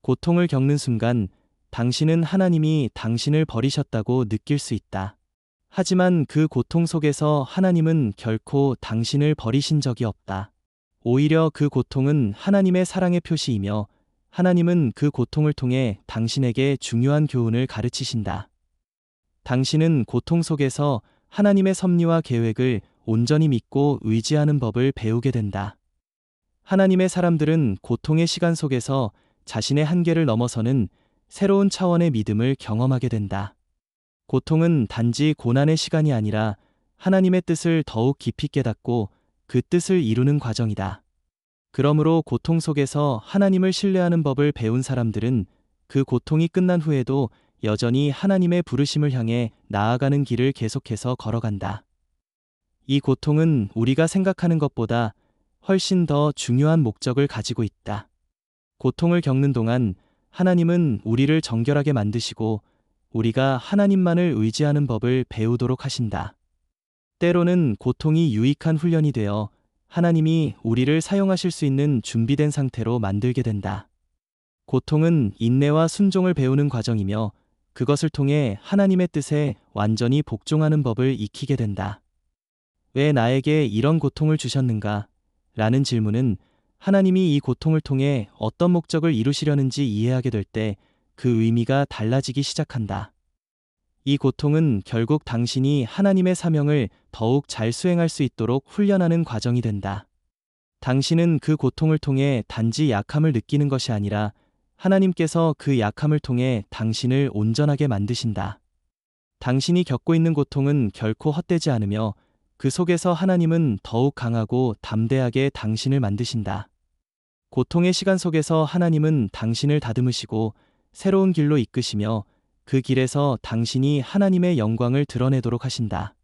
고통을 겪는 순간 당신은 하나님이 당신을 버리셨다고 느낄 수 있다. 하지만 그 고통 속에서 하나님은 결코 당신을 버리신 적이 없다. 오히려 그 고통은 하나님의 사랑의 표시이며 하나님은 그 고통을 통해 당신에게 중요한 교훈을 가르치신다. 당신은 고통 속에서 하나님의 섭리와 계획을 온전히 믿고 의지하는 법을 배우게 된다. 하나님의 사람들은 고통의 시간 속에서 자신의 한계를 넘어서는 새로운 차원의 믿음을 경험하게 된다. 고통은 단지 고난의 시간이 아니라 하나님의 뜻을 더욱 깊이 깨닫고 그 뜻을 이루는 과정이다. 그러므로 고통 속에서 하나님을 신뢰하는 법을 배운 사람들은 그 고통이 끝난 후에도 여전히 하나님의 부르심을 향해 나아가는 길을 계속해서 걸어간다. 이 고통은 우리가 생각하는 것보다 훨씬 더 중요한 목적을 가지고 있다. 고통을 겪는 동안 하나님은 우리를 정결하게 만드시고 우리가 하나님만을 의지하는 법을 배우도록 하신다. 때로는 고통이 유익한 훈련이 되어 하나님이 우리를 사용하실 수 있는 준비된 상태로 만들게 된다. 고통은 인내와 순종을 배우는 과정이며 그것을 통해 하나님의 뜻에 완전히 복종하는 법을 익히게 된다. 왜 나에게 이런 고통을 주셨는가? 라는 질문은 하나님이 이 고통을 통해 어떤 목적을 이루시려는지 이해하게 될 때 그 의미가 달라지기 시작한다. 이 고통은 결국 당신이 하나님의 사명을 더욱 잘 수행할 수 있도록 훈련하는 과정이 된다. 당신은 그 고통을 통해 단지 약함을 느끼는 것이 아니라 하나님께서 그 약함을 통해 당신을 온전하게 만드신다. 당신이 겪고 있는 고통은 결코 헛되지 않으며 그 속에서 하나님은 더욱 강하고 담대하게 당신을 만드신다. 고통의 시간 속에서 하나님은 당신을 다듬으시고 새로운 길로 이끄시며 그 길에서 당신이 하나님의 영광을 드러내도록 하신다.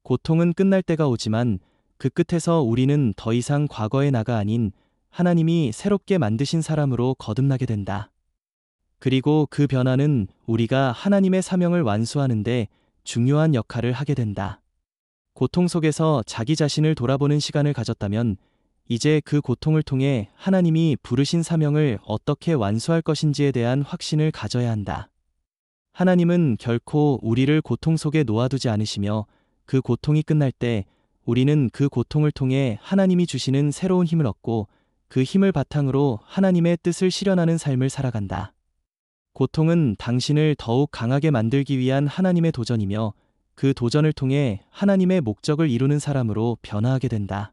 고통은 끝날 때가 오지만 그 끝에서 우리는 더 이상 과거의 나가 아닌 하나님이 새롭게 만드신 사람으로 거듭나게 된다. 그리고 그 변화는 우리가 하나님의 사명을 완수하는데 중요한 역할을 하게 된다. 고통 속에서 자기 자신을 돌아보는 시간을 가졌다면 이제 그 고통을 통해 하나님이 부르신 사명을 어떻게 완수할 것인지에 대한 확신을 가져야 한다. 하나님은 결코 우리를 고통 속에 놓아두지 않으시며 그 고통이 끝날 때 우리는 그 고통을 통해 하나님이 주시는 새로운 힘을 얻고 그 힘을 바탕으로 하나님의 뜻을 실현하는 삶을 살아간다. 고통은 당신을 더욱 강하게 만들기 위한 하나님의 도전이며 그 도전을 통해 하나님의 목적을 이루는 사람으로 변화하게 된다.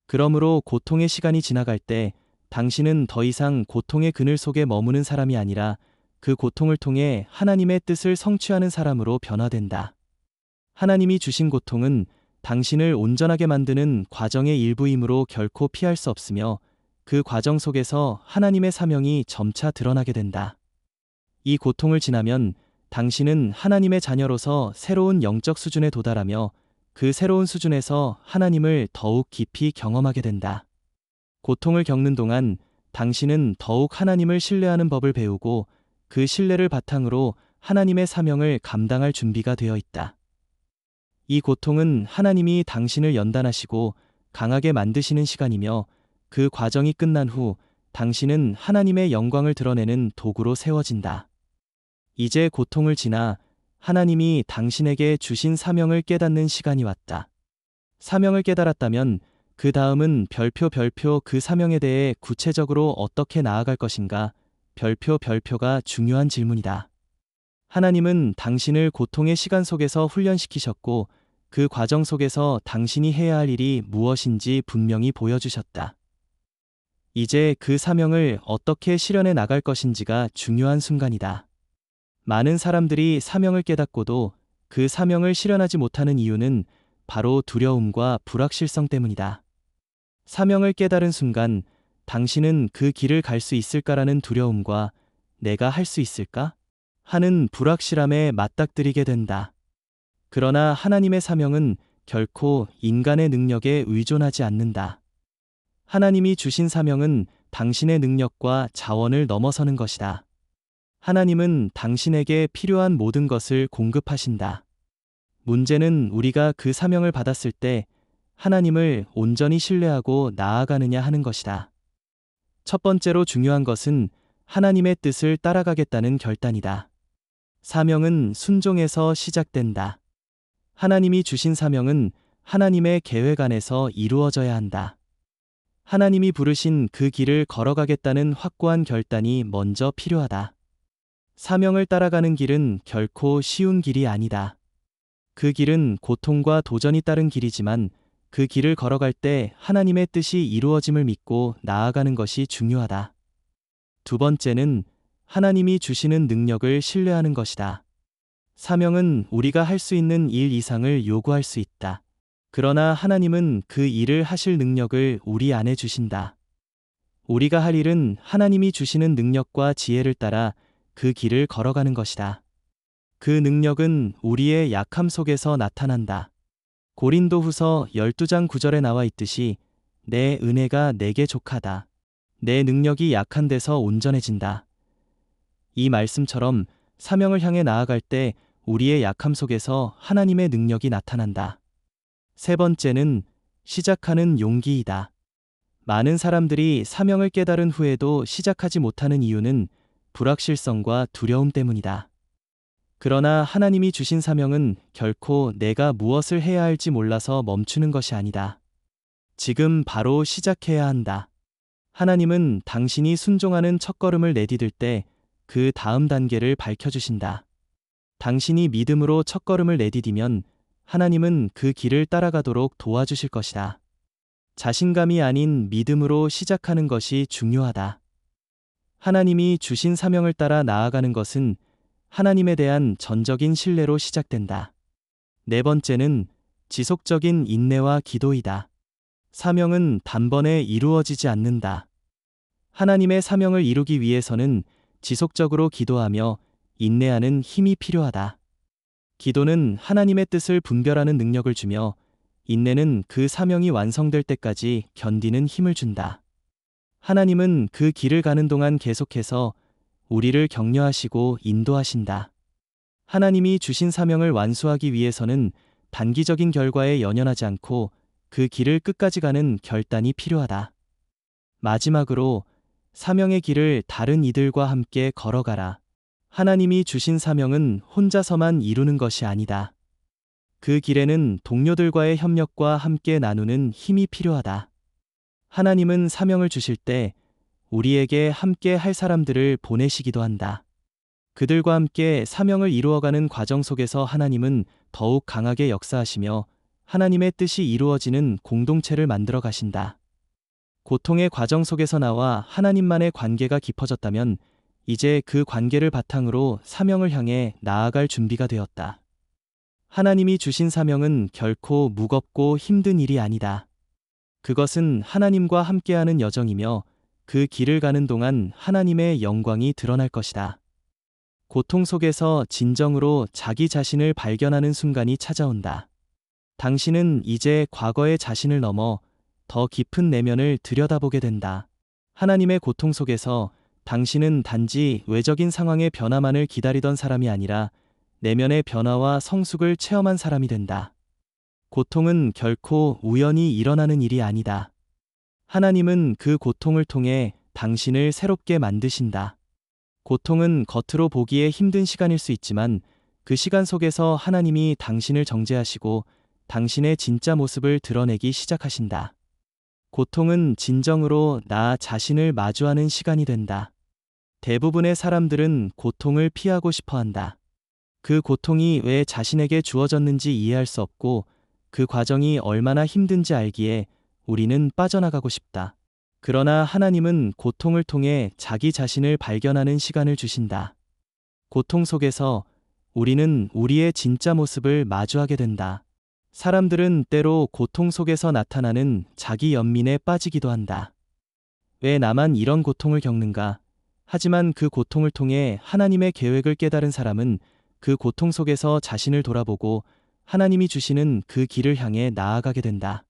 그러므로 고통의 시간이 지나갈 때 당신은 더 이상 고통의 그늘 속에 머무는 사람이 아니라 그 고통을 통해 하나님의 뜻을 성취하는 사람으로 변화된다. 하나님이 주신 고통은 당신을 온전하게 만드는 과정의 일부이므로 결코 피할 수 없으며 그 과정 속에서 하나님의 사명이 점차 드러나게 된다. 이 고통을 지나면 당신은 하나님의 자녀로서 새로운 영적 수준에 도달하며 그 새로운 수준에서 하나님을 더욱 깊이 경험하게 된다. 고통을 겪는 동안 당신은 더욱 하나님을 신뢰하는 법을 배우고 그 신뢰를 바탕으로 하나님의 사명을 감당할 준비가 되어 있다. 이 고통은 하나님이 당신을 연단하시고 강하게 만드시는 시간이며 그 과정이 끝난 후 당신은 하나님의 영광을 드러내는 도구로 세워진다. 이제 고통을 지나 하나님이 당신에게 주신 사명을 깨닫는 시간이 왔다. 사명을 깨달았다면 그 다음은 별표 그 사명에 대해 구체적으로 어떻게 나아갈 것인가 별표가 중요한 질문이다. 하나님은 당신을 고통의 시간 속에서 훈련시키셨고 그 과정 속에서 당신이 해야 할 일이 무엇인지 분명히 보여주셨다. 이제 그 사명을 어떻게 실현해 나갈 것인지가 중요한 순간이다. 많은 사람들이 사명을 깨닫고도 그 사명을 실현하지 못하는 이유는 바로 두려움과 불확실성 때문이다. 사명을 깨달은 순간 당신은 그 길을 갈 수 있을까라는 두려움과 내가 할 수 있을까? 하는 불확실함에 맞닥뜨리게 된다. 그러나 하나님의 사명은 결코 인간의 능력에 의존하지 않는다. 하나님이 주신 사명은 당신의 능력과 자원을 넘어서는 것이다. 하나님은 당신에게 필요한 모든 것을 공급하신다. 문제는 우리가 그 사명을 받았을 때 하나님을 온전히 신뢰하고 나아가느냐 하는 것이다. 첫 번째로 중요한 것은 하나님의 뜻을 따라가겠다는 결단이다. 사명은 순종에서 시작된다. 하나님이 주신 사명은 하나님의 계획 안에서 이루어져야 한다. 하나님이 부르신 그 길을 걸어가겠다는 확고한 결단이 먼저 필요하다. 사명을 따라가는 길은 결코 쉬운 길이 아니다. 그 길은 고통과 도전이 따른 길이지만 그 길을 걸어갈 때 하나님의 뜻이 이루어짐을 믿고 나아가는 것이 중요하다. 두 번째는 하나님이 주시는 능력을 신뢰하는 것이다. 사명은 우리가 할 수 있는 일 이상을 요구할 수 있다. 그러나 하나님은 그 일을 하실 능력을 우리 안에 주신다. 우리가 할 일은 하나님이 주시는 능력과 지혜를 따라 그 길을 걸어가는 것이다. 그 능력은 우리의 약함 속에서 나타난다. 고린도후서 12장 9절에 나와 있듯이 내 은혜가 내게 족하다. 내 능력이 약한 데서 온전해진다. 이 말씀처럼 사명을 향해 나아갈 때 우리의 약함 속에서 하나님의 능력이 나타난다. 세 번째는 시작하는 용기이다. 많은 사람들이 사명을 깨달은 후에도 시작하지 못하는 이유는 불확실성과 두려움 때문이다. 그러나 하나님이 주신 사명은 결코 내가 무엇을 해야 할지 몰라서 멈추는 것이 아니다. 지금 바로 시작해야 한다. 하나님은 당신이 순종하는 첫걸음을 내디딜 때 그 다음 단계를 밝혀주신다. 당신이 믿음으로 첫걸음을 내디디면 하나님은 그 길을 따라가도록 도와주실 것이다. 자신감이 아닌 믿음으로 시작하는 것이 중요하다. 하나님이 주신 사명을 따라 나아가는 것은 하나님에 대한 전적인 신뢰로 시작된다. 네 번째는 지속적인 인내와 기도이다. 사명은 단번에 이루어지지 않는다. 하나님의 사명을 이루기 위해서는 지속적으로 기도하며 인내하는 힘이 필요하다. 기도는 하나님의 뜻을 분별하는 능력을 주며 인내는 그 사명이 완성될 때까지 견디는 힘을 준다. 하나님은 그 길을 가는 동안 계속해서 우리를 격려하시고 인도하신다. 하나님이 주신 사명을 완수하기 위해서는 단기적인 결과에 연연하지 않고 그 길을 끝까지 가는 결단이 필요하다. 마지막으로 사명의 길을 다른 이들과 함께 걸어가라. 하나님이 주신 사명은 혼자서만 이루는 것이 아니다. 그 길에는 동료들과의 협력과 함께 나누는 힘이 필요하다. 하나님은 사명을 주실 때 우리에게 함께 할 사람들을 보내시기도 한다. 그들과 함께 사명을 이루어가는 과정 속에서 하나님은 더욱 강하게 역사하시며 하나님의 뜻이 이루어지는 공동체를 만들어 가신다. 고통의 과정 속에서 나와 하나님만의 관계가 깊어졌다면 이제 그 관계를 바탕으로 사명을 향해 나아갈 준비가 되었다. 하나님이 주신 사명은 결코 무겁고 힘든 일이 아니다. 그것은 하나님과 함께하는 여정이며 그 길을 가는 동안 하나님의 영광이 드러날 것이다. 고통 속에서 진정으로 자기 자신을 발견하는 순간이 찾아온다. 당신은 이제 과거의 자신을 넘어 더 깊은 내면을 들여다보게 된다. 하나님의 고통 속에서 당신은 단지 외적인 상황의 변화만을 기다리던 사람이 아니라 내면의 변화와 성숙을 체험한 사람이 된다. 고통은 결코 우연히 일어나는 일이 아니다. 하나님은 그 고통을 통해 당신을 새롭게 만드신다. 고통은 겉으로 보기에 힘든 시간일 수 있지만 그 시간 속에서 하나님이 당신을 정죄하시고 당신의 진짜 모습을 드러내기 시작하신다. 고통은 진정으로 나 자신을 마주하는 시간이 된다. 대부분의 사람들은 고통을 피하고 싶어 한다. 그 고통이 왜 자신에게 주어졌는지 이해할 수 없고 그 과정이 얼마나 힘든지 알기에 우리는 빠져나가고 싶다. 그러나 하나님은 고통을 통해 자기 자신을 발견하는 시간을 주신다. 고통 속에서 우리는 우리의 진짜 모습을 마주하게 된다. 사람들은 때로 고통 속에서 나타나는 자기 연민에 빠지기도 한다. 왜 나만 이런 고통을 겪는가? 하지만 그 고통을 통해 하나님의 계획을 깨달은 사람은 그 고통 속에서 자신을 돌아보고 하나님이 주시는 그 길을 향해 나아가게 된다.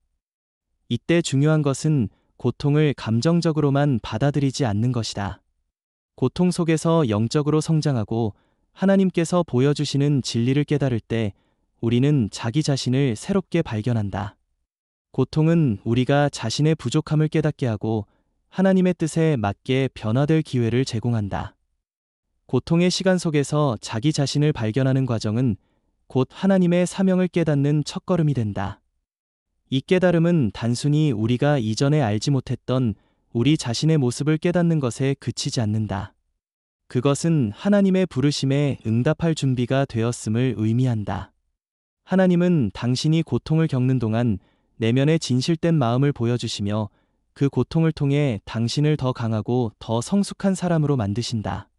이때 중요한 것은 고통을 감정적으로만 받아들이지 않는 것이다. 고통 속에서 영적으로 성장하고 하나님께서 보여주시는 진리를 깨달을 때 우리는 자기 자신을 새롭게 발견한다. 고통은 우리가 자신의 부족함을 깨닫게 하고 하나님의 뜻에 맞게 변화될 기회를 제공한다. 고통의 시간 속에서 자기 자신을 발견하는 과정은 곧 하나님의 사명을 깨닫는 첫걸음이 된다. 이 깨달음은 단순히 우리가 이전에 알지 못했던 우리 자신의 모습을 깨닫는 것에 그치지 않는다. 그것은 하나님의 부르심에 응답할 준비가 되었음을 의미한다. 하나님은 당신이 고통을 겪는 동안 내면의 진실된 마음을 보여주시며 그 고통을 통해 당신을 더 강하고 더 성숙한 사람으로 만드신다.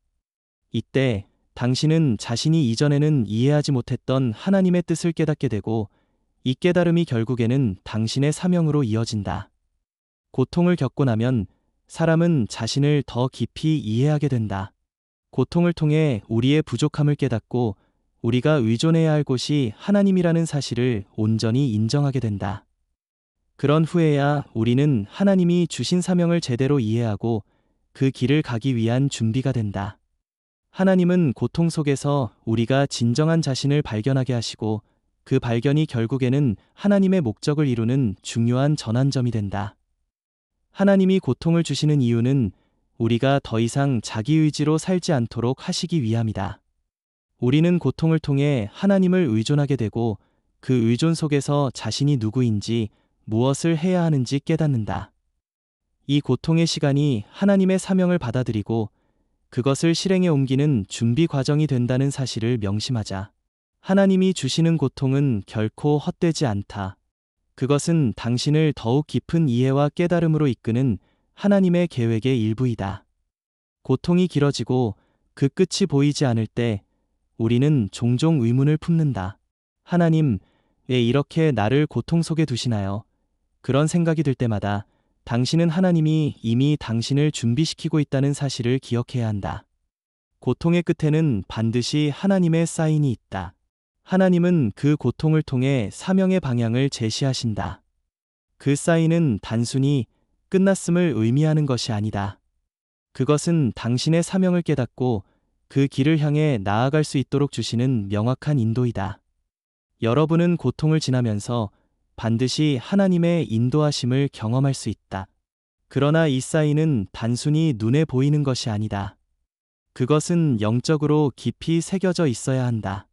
이때 당신은 자신이 이전에는 이해하지 못했던 하나님의 뜻을 깨닫게 되고 이 깨달음이 결국에는 당신의 사명으로 이어진다. 고통을 겪고 나면 사람은 자신을 더 깊이 이해하게 된다. 고통을 통해 우리의 부족함을 깨닫고 우리가 의존해야 할 곳이 하나님이라는 사실을 온전히 인정하게 된다. 그런 후에야 우리는 하나님이 주신 사명을 제대로 이해하고 그 길을 가기 위한 준비가 된다. 하나님은 고통 속에서 우리가 진정한 자신을 발견하게 하시고 그 발견이 결국에는 하나님의 목적을 이루는 중요한 전환점이 된다. 하나님이 고통을 주시는 이유는 우리가 더 이상 자기 의지로 살지 않도록 하시기 위함이다. 우리는 고통을 통해 하나님을 의존하게 되고 그 의존 속에서 자신이 누구인지 무엇을 해야 하는지 깨닫는다. 이 고통의 시간이 하나님의 사명을 받아들이고 그것을 실행에 옮기는 준비 과정이 된다는 사실을 명심하자. 하나님이 주시는 고통은 결코 헛되지 않다. 그것은 당신을 더욱 깊은 이해와 깨달음으로 이끄는 하나님의 계획의 일부이다. 고통이 길어지고 그 끝이 보이지 않을 때 우리는 종종 의문을 품는다. 하나님, 왜 이렇게 나를 고통 속에 두시나요? 그런 생각이 들 때마다 당신은 하나님이 이미 당신을 준비시키고 있다는 사실을 기억해야 한다. 고통의 끝에는 반드시 하나님의 사인이 있다. 하나님은 그 고통을 통해 사명의 방향을 제시하신다. 그 사인은 단순히 끝났음을 의미하는 것이 아니다. 그것은 당신의 사명을 깨닫고 그 길을 향해 나아갈 수 있도록 주시는 명확한 인도이다. 여러분은 고통을 지나면서 반드시 하나님의 인도하심을 경험할 수 있다. 그러나 이 사인은 단순히 눈에 보이는 것이 아니다. 그것은 영적으로 깊이 새겨져 있어야 한다.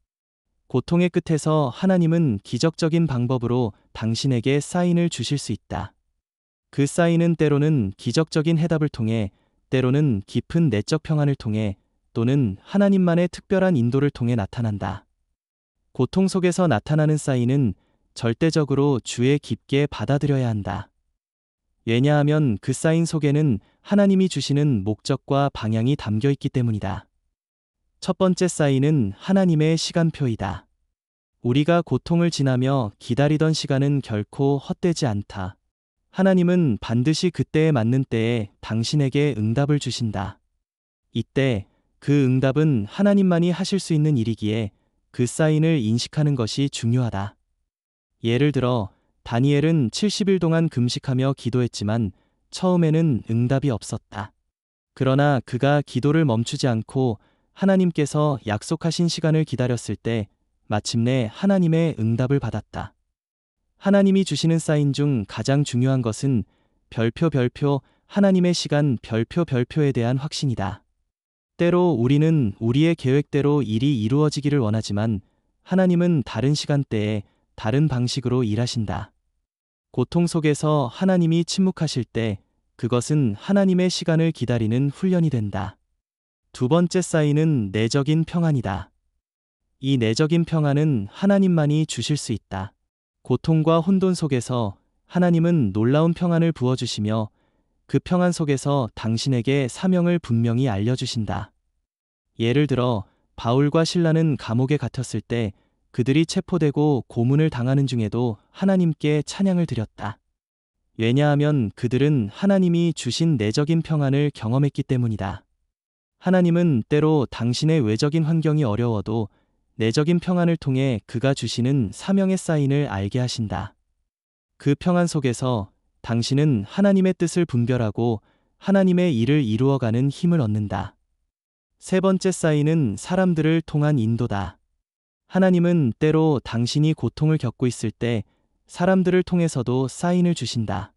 고통의 끝에서 하나님은 기적적인 방법으로 당신에게 사인을 주실 수 있다. 그 사인은 때로는 기적적인 해답을 통해, 때로는 깊은 내적 평안을 통해, 또는 하나님만의 특별한 인도를 통해 나타난다. 고통 속에서 나타나는 사인은 절대적으로 주의 깊게 받아들여야 한다. 왜냐하면 그 사인 속에는 하나님이 주시는 목적과 방향이 담겨 있기 때문이다. 첫 번째 사인은 하나님의 시간표이다. 우리가 고통을 지나며 기다리던 시간은 결코 헛되지 않다. 하나님은 반드시 그때에 맞는 때에 당신에게 응답을 주신다. 이때 그 응답은 하나님만이 하실 수 있는 일이기에 그 사인을 인식하는 것이 중요하다. 예를 들어 다니엘은 70일 동안 금식하며 기도했지만 처음에는 응답이 없었다. 그러나 그가 기도를 멈추지 않고 하나님께서 약속하신 시간을 기다렸을 때 마침내 하나님의 응답을 받았다. 하나님이 주시는 사인 중 가장 중요한 것은 별표 하나님의 시간 별표에 대한 확신이다. 때로 우리는 우리의 계획대로 일이 이루어지기를 원하지만 하나님은 다른 시간대에 다른 방식으로 일하신다. 고통 속에서 하나님이 침묵하실 때 그것은 하나님의 시간을 기다리는 훈련이 된다. 두 번째 사인은 내적인 평안이다. 이 내적인 평안은 하나님만이 주실 수 있다. 고통과 혼돈 속에서 하나님은 놀라운 평안을 부어주시며 그 평안 속에서 당신에게 사명을 분명히 알려주신다. 예를 들어 바울과 실라는 감옥에 갇혔을 때 그들이 체포되고 고문을 당하는 중에도 하나님께 찬양을 드렸다. 왜냐하면 그들은 하나님이 주신 내적인 평안을 경험했기 때문이다. 하나님은 때로 당신의 외적인 환경이 어려워도 내적인 평안을 통해 그가 주시는 사명의 사인을 알게 하신다. 그 평안 속에서 당신은 하나님의 뜻을 분별하고 하나님의 일을 이루어가는 힘을 얻는다. 세 번째 사인은 사람들을 통한 인도다. 하나님은 때로 당신이 고통을 겪고 있을 때 사람들을 통해서도 사인을 주신다.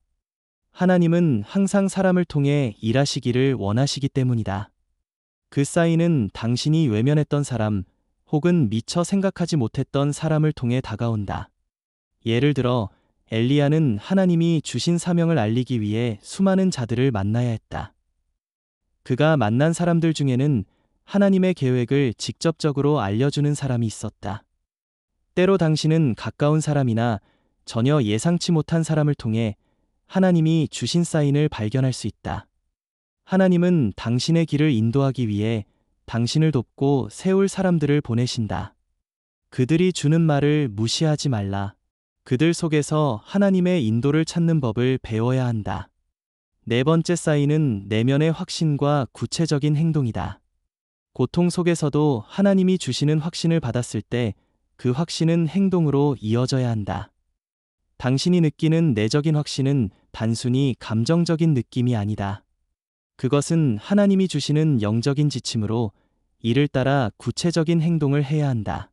하나님은 항상 사람을 통해 일하시기를 원하시기 때문이다. 그 사인은 당신이 외면했던 사람, 혹은 미처 생각하지 못했던 사람을 통해 다가온다. 예를 들어, 엘리야는 하나님이 주신 사명을 알리기 위해 수많은 자들을 만나야 했다. 그가 만난 사람들 중에는 하나님의 계획을 직접적으로 알려주는 사람이 있었다. 때로 당신은 가까운 사람이나 전혀 예상치 못한 사람을 통해 하나님이 주신 사인을 발견할 수 있다. 하나님은 당신의 길을 인도하기 위해 당신을 돕고 세울 사람들을 보내신다. 그들이 주는 말을 무시하지 말라. 그들 속에서 하나님의 인도를 찾는 법을 배워야 한다. 네 번째 사인은 내면의 확신과 구체적인 행동이다. 고통 속에서도 하나님이 주시는 확신을 받았을 때 그 확신은 행동으로 이어져야 한다. 당신이 느끼는 내적인 확신은 단순히 감정적인 느낌이 아니다. 그것은 하나님이 주시는 영적인 지침으로 이를 따라 구체적인 행동을 해야 한다.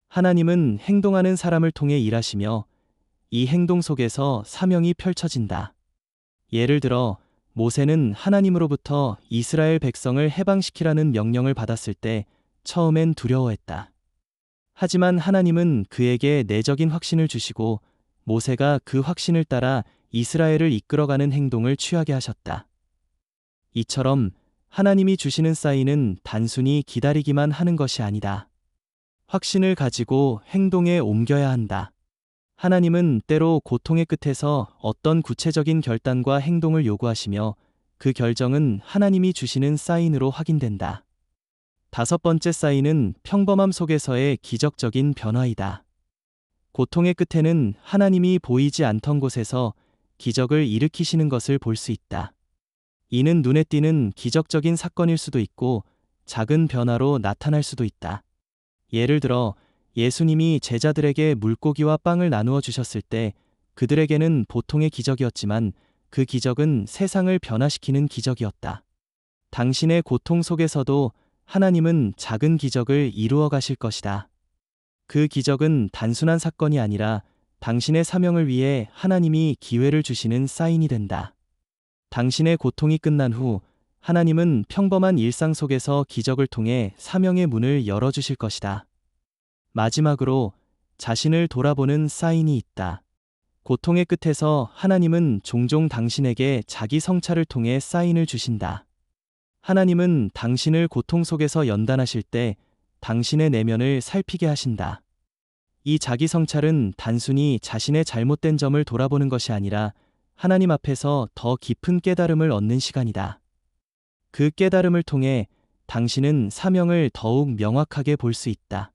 하나님은 행동하는 사람을 통해 일하시며 이 행동 속에서 사명이 펼쳐진다. 예를 들어, 모세는 하나님으로부터 이스라엘 백성을 해방시키라는 명령을 받았을 때 처음엔 두려워했다. 하지만 하나님은 그에게 내적인 확신을 주시고 모세가 그 확신을 따라 이스라엘을 이끌어가는 행동을 취하게 하셨다. 이처럼 하나님이 주시는 사인은 단순히 기다리기만 하는 것이 아니다. 확신을 가지고 행동에 옮겨야 한다. 하나님은 때로 고통의 끝에서 어떤 구체적인 결단과 행동을 요구하시며 그 결정은 하나님이 주시는 사인으로 확인된다. 다섯 번째 사인은 평범함 속에서의 기적적인 변화이다. 고통의 끝에는 하나님이 보이지 않던 곳에서 기적을 일으키시는 것을 볼 수 있다. 이는 눈에 띄는 기적적인 사건일 수도 있고 작은 변화로 나타날 수도 있다. 예를 들어 예수님이 제자들에게 물고기와 빵을 나누어 주셨을 때 그들에게는 보통의 기적이었지만 그 기적은 세상을 변화시키는 기적이었다. 당신의 고통 속에서도 하나님은 작은 기적을 이루어 가실 것이다. 그 기적은 단순한 사건이 아니라 당신의 사명을 위해 하나님이 기회를 주시는 사인이 된다. 당신의 고통이 끝난 후 하나님은 평범한 일상 속에서 기적을 통해 사명의 문을 열어주실 것이다. 마지막으로 자신을 돌아보는 사인이 있다. 고통의 끝에서 하나님은 종종 당신에게 자기 성찰을 통해 사인을 주신다. 하나님은 당신을 고통 속에서 연단하실 때 당신의 내면을 살피게 하신다. 이 자기 성찰은 단순히 자신의 잘못된 점을 돌아보는 것이 아니라 하나님 앞에서 더 깊은 깨달음을 얻는 시간이다. 그 깨달음을 통해 당신은 사명을 더욱 명확하게 볼 수 있다.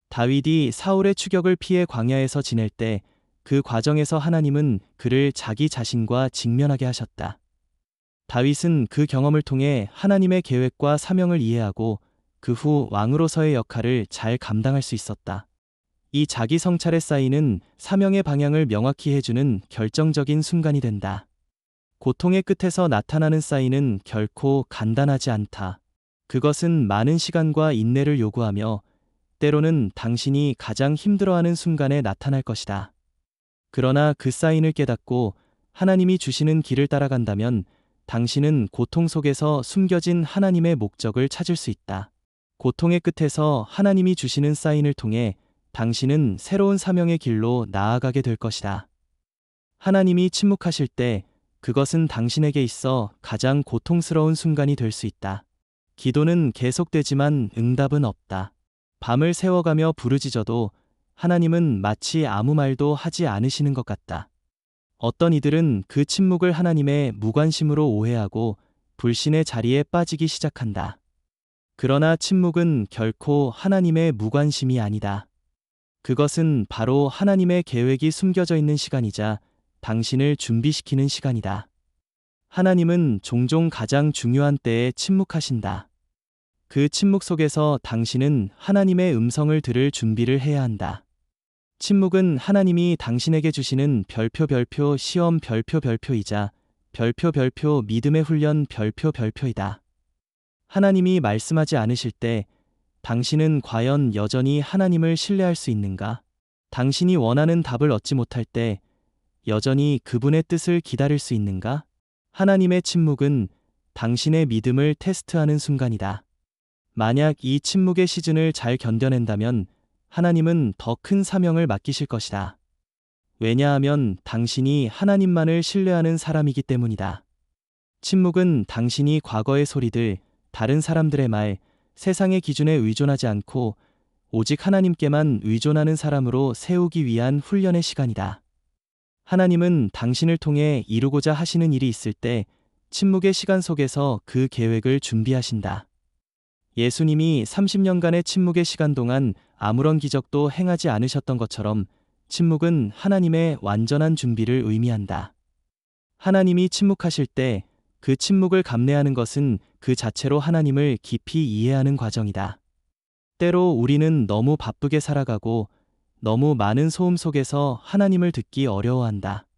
다윗이 사울의 추격을 피해 광야에서 지낼 때 그 과정에서 하나님은 그를 자기 자신과 직면하게 하셨다. 다윗은 그 경험을 통해 하나님의 계획과 사명을 이해하고 그 후 왕으로서의 역할을 잘 감당할 수 있었다. 이 자기 성찰의 사인은 사명의 방향을 명확히 해주는 결정적인 순간이 된다. 고통의 끝에서 나타나는 사인은 결코 간단하지 않다. 그것은 많은 시간과 인내를 요구하며 때로는 당신이 가장 힘들어하는 순간에 나타날 것이다. 그러나 그 사인을 깨닫고 하나님이 주시는 길을 따라간다면 당신은 고통 속에서 숨겨진 하나님의 목적을 찾을 수 있다. 고통의 끝에서 하나님이 주시는 사인을 통해 당신은 새로운 사명의 길로 나아가게 될 것이다. 하나님이 침묵하실 때 그것은 당신에게 있어 가장 고통스러운 순간이 될 수 있다. 기도는 계속되지만 응답은 없다. 밤을 새워가며 부르짖어도 하나님은 마치 아무 말도 하지 않으시는 것 같다. 어떤 이들은 그 침묵을 하나님의 무관심으로 오해하고 불신의 자리에 빠지기 시작한다. 그러나 침묵은 결코 하나님의 무관심이 아니다. 그것은 바로 하나님의 계획이 숨겨져 있는 시간이자 당신을 준비시키는 시간이다. 하나님은 종종 가장 중요한 때에 침묵하신다. 그 침묵 속에서 당신은 하나님의 음성을 들을 준비를 해야 한다. 침묵은 하나님이 당신에게 주시는 별표 시험 별표이자 별표 믿음의 훈련 별표이다. 하나님이 말씀하지 않으실 때 당신은 과연 여전히 하나님을 신뢰할 수 있는가? 당신이 원하는 답을 얻지 못할 때 여전히 그분의 뜻을 기다릴 수 있는가? 하나님의 침묵은 당신의 믿음을 테스트하는 순간이다. 만약 이 침묵의 시즌을 잘 견뎌낸다면 하나님은 더 큰 사명을 맡기실 것이다. 왜냐하면 당신이 하나님만을 신뢰하는 사람이기 때문이다. 침묵은 당신이 과거의 소리들, 다른 사람들의 말, 세상의 기준에 의존하지 않고 오직 하나님께만 의존하는 사람으로 세우기 위한 훈련의 시간이다. 하나님은 당신을 통해 이루고자 하시는 일이 있을 때 침묵의 시간 속에서 그 계획을 준비하신다. 예수님이 30년간의 침묵의 시간 동안 아무런 기적도 행하지 않으셨던 것처럼 침묵은 하나님의 완전한 준비를 의미한다. 하나님이 침묵하실 때 그 침묵을 감내하는 것은 그 자체로 하나님을 깊이 이해하는 과정이다. 때로 우리는 너무 바쁘게 살아가고 너무 많은 소음 속에서 하나님을 듣기 어려워한다.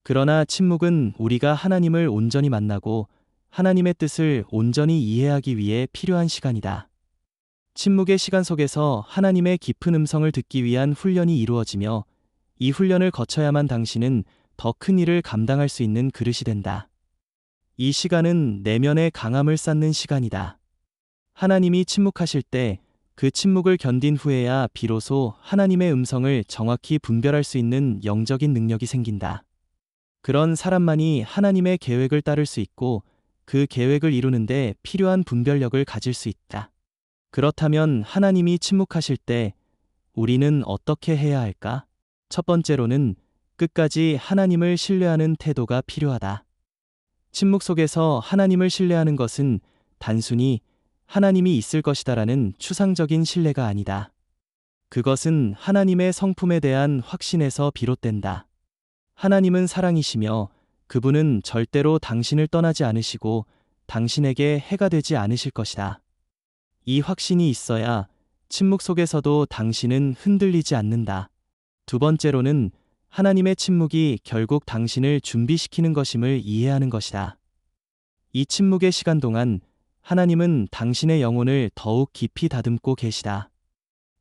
그러나 침묵은 우리가 하나님을 온전히 만나고 하나님의 뜻을 온전히 이해하기 위해 필요한 시간이다. 침묵의 시간 속에서 하나님의 깊은 음성을 듣기 위한 훈련이 이루어지며 이 훈련을 거쳐야만 당신은 더 큰 일을 감당할 수 있는 그릇이 된다. 이 시간은 내면의 강함을 쌓는 시간이다. 하나님이 침묵하실 때 그 침묵을 견딘 후에야 비로소 하나님의 음성을 정확히 분별할 수 있는 영적인 능력이 생긴다. 그런 사람만이 하나님의 계획을 따를 수 있고 그 계획을 이루는데 필요한 분별력을 가질 수 있다. 그렇다면 하나님이 침묵하실 때 우리는 어떻게 해야 할까? 첫 번째로는 끝까지 하나님을 신뢰하는 태도가 필요하다. 침묵 속에서 하나님을 신뢰하는 것은 단순히 하나님이 있을 것이다라는 추상적인 신뢰가 아니다. 그것은 하나님의 성품에 대한 확신에서 비롯된다. 하나님은 사랑이시며 그분은 절대로 당신을 떠나지 않으시고 당신에게 해가 되지 않으실 것이다. 이 확신이 있어야 침묵 속에서도 당신은 흔들리지 않는다. 두 번째로는 하나님의 침묵이 결국 당신을 준비시키는 것임을 이해하는 것이다. 이 침묵의 시간 동안 하나님은 당신의 영혼을 더욱 깊이 다듬고 계시다.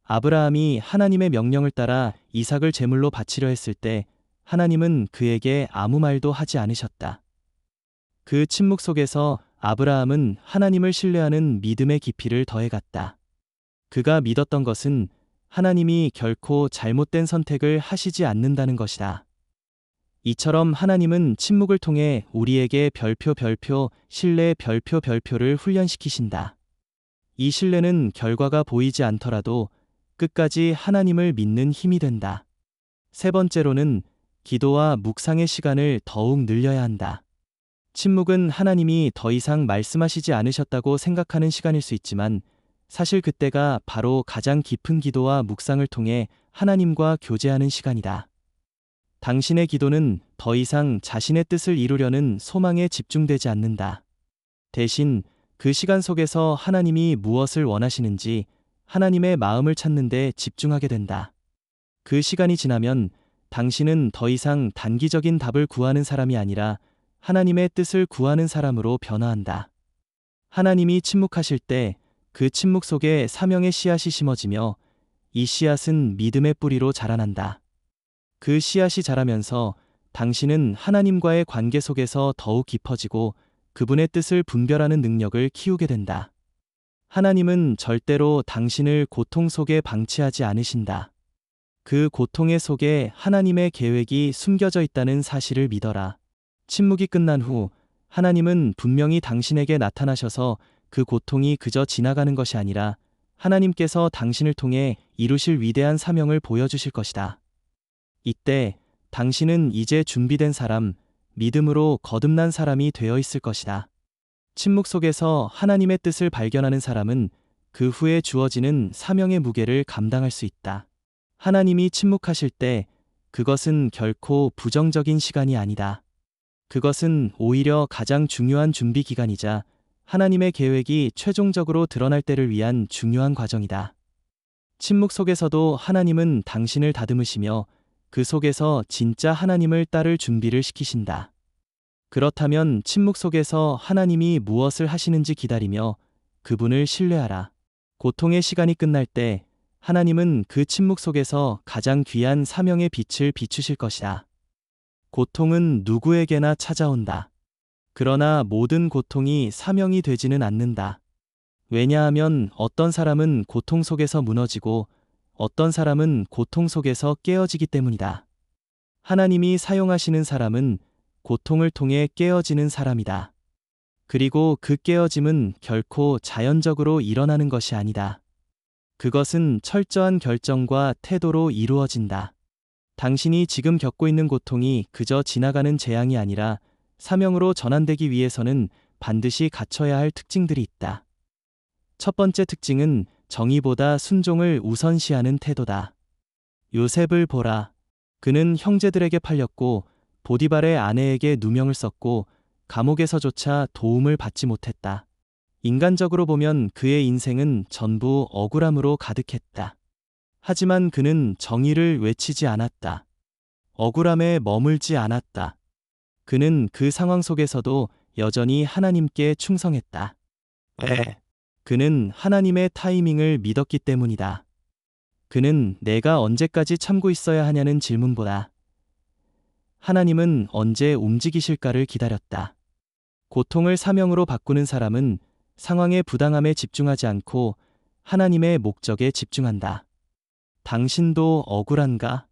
아브라함이 하나님의 명령을 따라 이삭을 제물로 바치려 했을 때 하나님은 그에게 아무 말도 하지 않으셨다. 그 침묵 속에서 아브라함은 하나님을 신뢰하는 믿음의 깊이를 더해갔다. 그가 믿었던 것은 하나님이 결코 잘못된 선택을 하시지 않는다는 것이다. 이처럼 하나님은 침묵을 통해 우리에게 신뢰 별표를 훈련시키신다. 이 신뢰는 결과가 보이지 않더라도 끝까지 하나님을 믿는 힘이 된다. 세 번째로는 기도와 묵상의 시간을 더욱 늘려야 한다. 침묵은 하나님이 더 이상 말씀하시지 않으셨다고 생각하는 시간일 수 있지만 사실 그때가 바로 가장 깊은 기도와 묵상을 통해 하나님과 교제하는 시간이다. 당신의 기도는 더 이상 자신의 뜻을 이루려는 소망에 집중되지 않는다. 대신 그 시간 속에서 하나님이 무엇을 원하시는지 하나님의 마음을 찾는 데 집중하게 된다. 그 시간이 지나면 당신은 더 이상 단기적인 답을 구하는 사람이 아니라 하나님의 뜻을 구하는 사람으로 변화한다. 하나님이 침묵하실 때 그 침묵 속에 사명의 씨앗이 심어지며 이 씨앗은 믿음의 뿌리로 자라난다. 그 씨앗이 자라면서 당신은 하나님과의 관계 속에서 더욱 깊어지고 그분의 뜻을 분별하는 능력을 키우게 된다. 하나님은 절대로 당신을 고통 속에 방치하지 않으신다. 그 고통의 속에 하나님의 계획이 숨겨져 있다는 사실을 믿어라. 침묵이 끝난 후 하나님은 분명히 당신에게 나타나셔서 그 고통이 그저 지나가는 것이 아니라 하나님께서 당신을 통해 이루실 위대한 사명을 보여주실 것이다. 이때 당신은 이제 준비된 사람, 믿음으로 거듭난 사람이 되어 있을 것이다. 침묵 속에서 하나님의 뜻을 발견하는 사람은 그 후에 주어지는 사명의 무게를 감당할 수 있다. 하나님이 침묵하실 때 그것은 결코 부정적인 시간이 아니다. 그것은 오히려 가장 중요한 준비 기간이자 하나님의 계획이 최종적으로 드러날 때를 위한 중요한 과정이다. 침묵 속에서도 하나님은 당신을 다듬으시며 그 속에서 진짜 하나님을 따를 준비를 시키신다. 그렇다면 침묵 속에서 하나님이 무엇을 하시는지 기다리며 그분을 신뢰하라. 고통의 시간이 끝날 때 하나님은 그 침묵 속에서 가장 귀한 사명의 빛을 비추실 것이다. 고통은 누구에게나 찾아온다. 그러나 모든 고통이 사명이 되지는 않는다. 왜냐하면 어떤 사람은 고통 속에서 무너지고 어떤 사람은 고통 속에서 깨어지기 때문이다. 하나님이 사용하시는 사람은 고통을 통해 깨어지는 사람이다. 그리고 그 깨어짐은 결코 자연적으로 일어나는 것이 아니다. 그것은 철저한 결정과 태도로 이루어진다. 당신이 지금 겪고 있는 고통이 그저 지나가는 재앙이 아니라 사명으로 전환되기 위해서는 반드시 갖춰야 할 특징들이 있다. 첫 번째 특징은 정의보다 순종을 우선시하는 태도다. 요셉을 보라. 그는 형제들에게 팔렸고 보디발의 아내에게 누명을 썼고 감옥에서조차 도움을 받지 못했다. 인간적으로 보면 그의 인생은 전부 억울함으로 가득했다. 하지만 그는 정의를 외치지 않았다. 억울함에 머물지 않았다. 그는 그 상황 속에서도 여전히 하나님께 충성했다. 그는 하나님의 타이밍을 믿었기 때문이다. 그는 내가 언제까지 참고 있어야 하냐는 질문보다 하나님은 언제 움직이실까를 기다렸다. 고통을 사명으로 바꾸는 사람은 상황의 부당함에 집중하지 않고 하나님의 목적에 집중한다. 당신도 억울한가?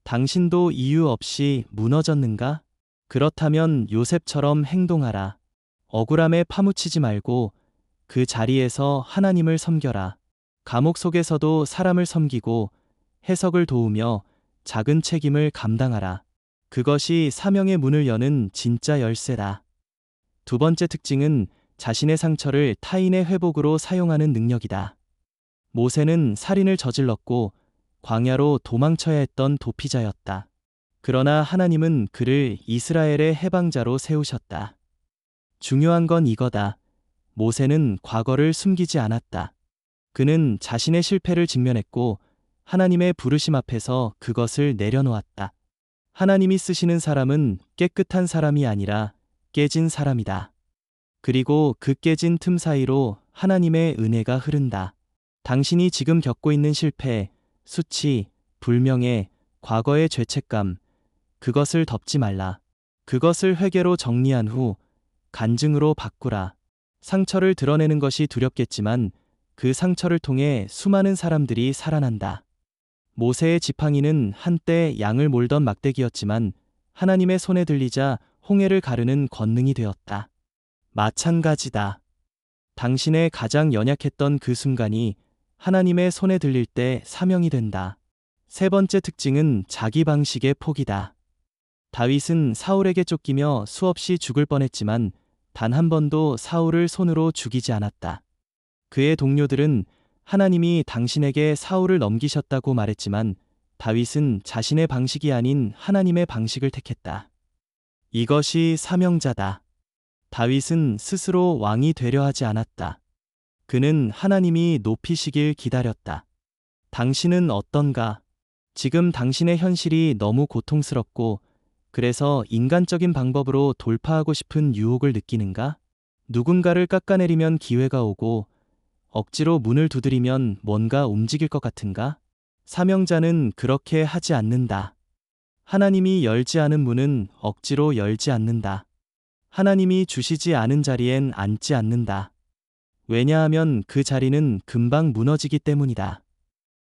당신도 이유 없이 무너졌는가? 그렇다면 요셉처럼 행동하라. 억울함에 파묻히지 말고 그 자리에서 하나님을 섬겨라. 감옥 속에서도 사람을 섬기고 해석을 도우며 작은 책임을 감당하라. 그것이 사명의 문을 여는 진짜 열쇠다. 두 번째 특징은 자신의 상처를 타인의 회복으로 사용하는 능력이다. 모세는 살인을 저질렀고 광야로 도망쳐야 했던 도피자였다. 그러나 하나님은 그를 이스라엘의 해방자로 세우셨다. 중요한 건 이거다. 모세는 과거를 숨기지 않았다. 그는 자신의 실패를 직면했고 하나님의 부르심 앞에서 그것을 내려놓았다. 하나님이 쓰시는 사람은 깨끗한 사람이 아니라 깨진 사람이다. 그리고 그 깨진 틈 사이로 하나님의 은혜가 흐른다. 당신이 지금 겪고 있는 실패, 수치, 불명예, 과거의 죄책감, 그것을 덮지 말라. 그것을 회개로 정리한 후 간증으로 바꾸라. 상처를 드러내는 것이 두렵겠지만 그 상처를 통해 수많은 사람들이 살아난다. 모세의 지팡이는 한때 양을 몰던 막대기였지만 하나님의 손에 들리자 홍해를 가르는 권능이 되었다. 마찬가지다. 당신의 가장 연약했던 그 순간이 하나님의 손에 들릴 때 사명이 된다. 세 번째 특징은 자기 방식의 포기다. 다윗은 사울에게 쫓기며 수없이 죽을 뻔했지만 단 한 번도 사울을 손으로 죽이지 않았다. 그의 동료들은 하나님이 당신에게 사울을 넘기셨다고 말했지만 다윗은 자신의 방식이 아닌 하나님의 방식을 택했다. 이것이 사명자다. 다윗은 스스로 왕이 되려 하지 않았다. 그는 하나님이 높이시길 기다렸다. 당신은 어떤가? 지금 당신의 현실이 너무 고통스럽고 그래서 인간적인 방법으로 돌파하고 싶은 유혹을 느끼는가? 누군가를 깎아내리면 기회가 오고 억지로 문을 두드리면 뭔가 움직일 것 같은가? 사명자는 그렇게 하지 않는다. 하나님이 열지 않은 문은 억지로 열지 않는다. 하나님이 주시지 않은 자리엔 앉지 않는다. 왜냐하면 그 자리는 금방 무너지기 때문이다.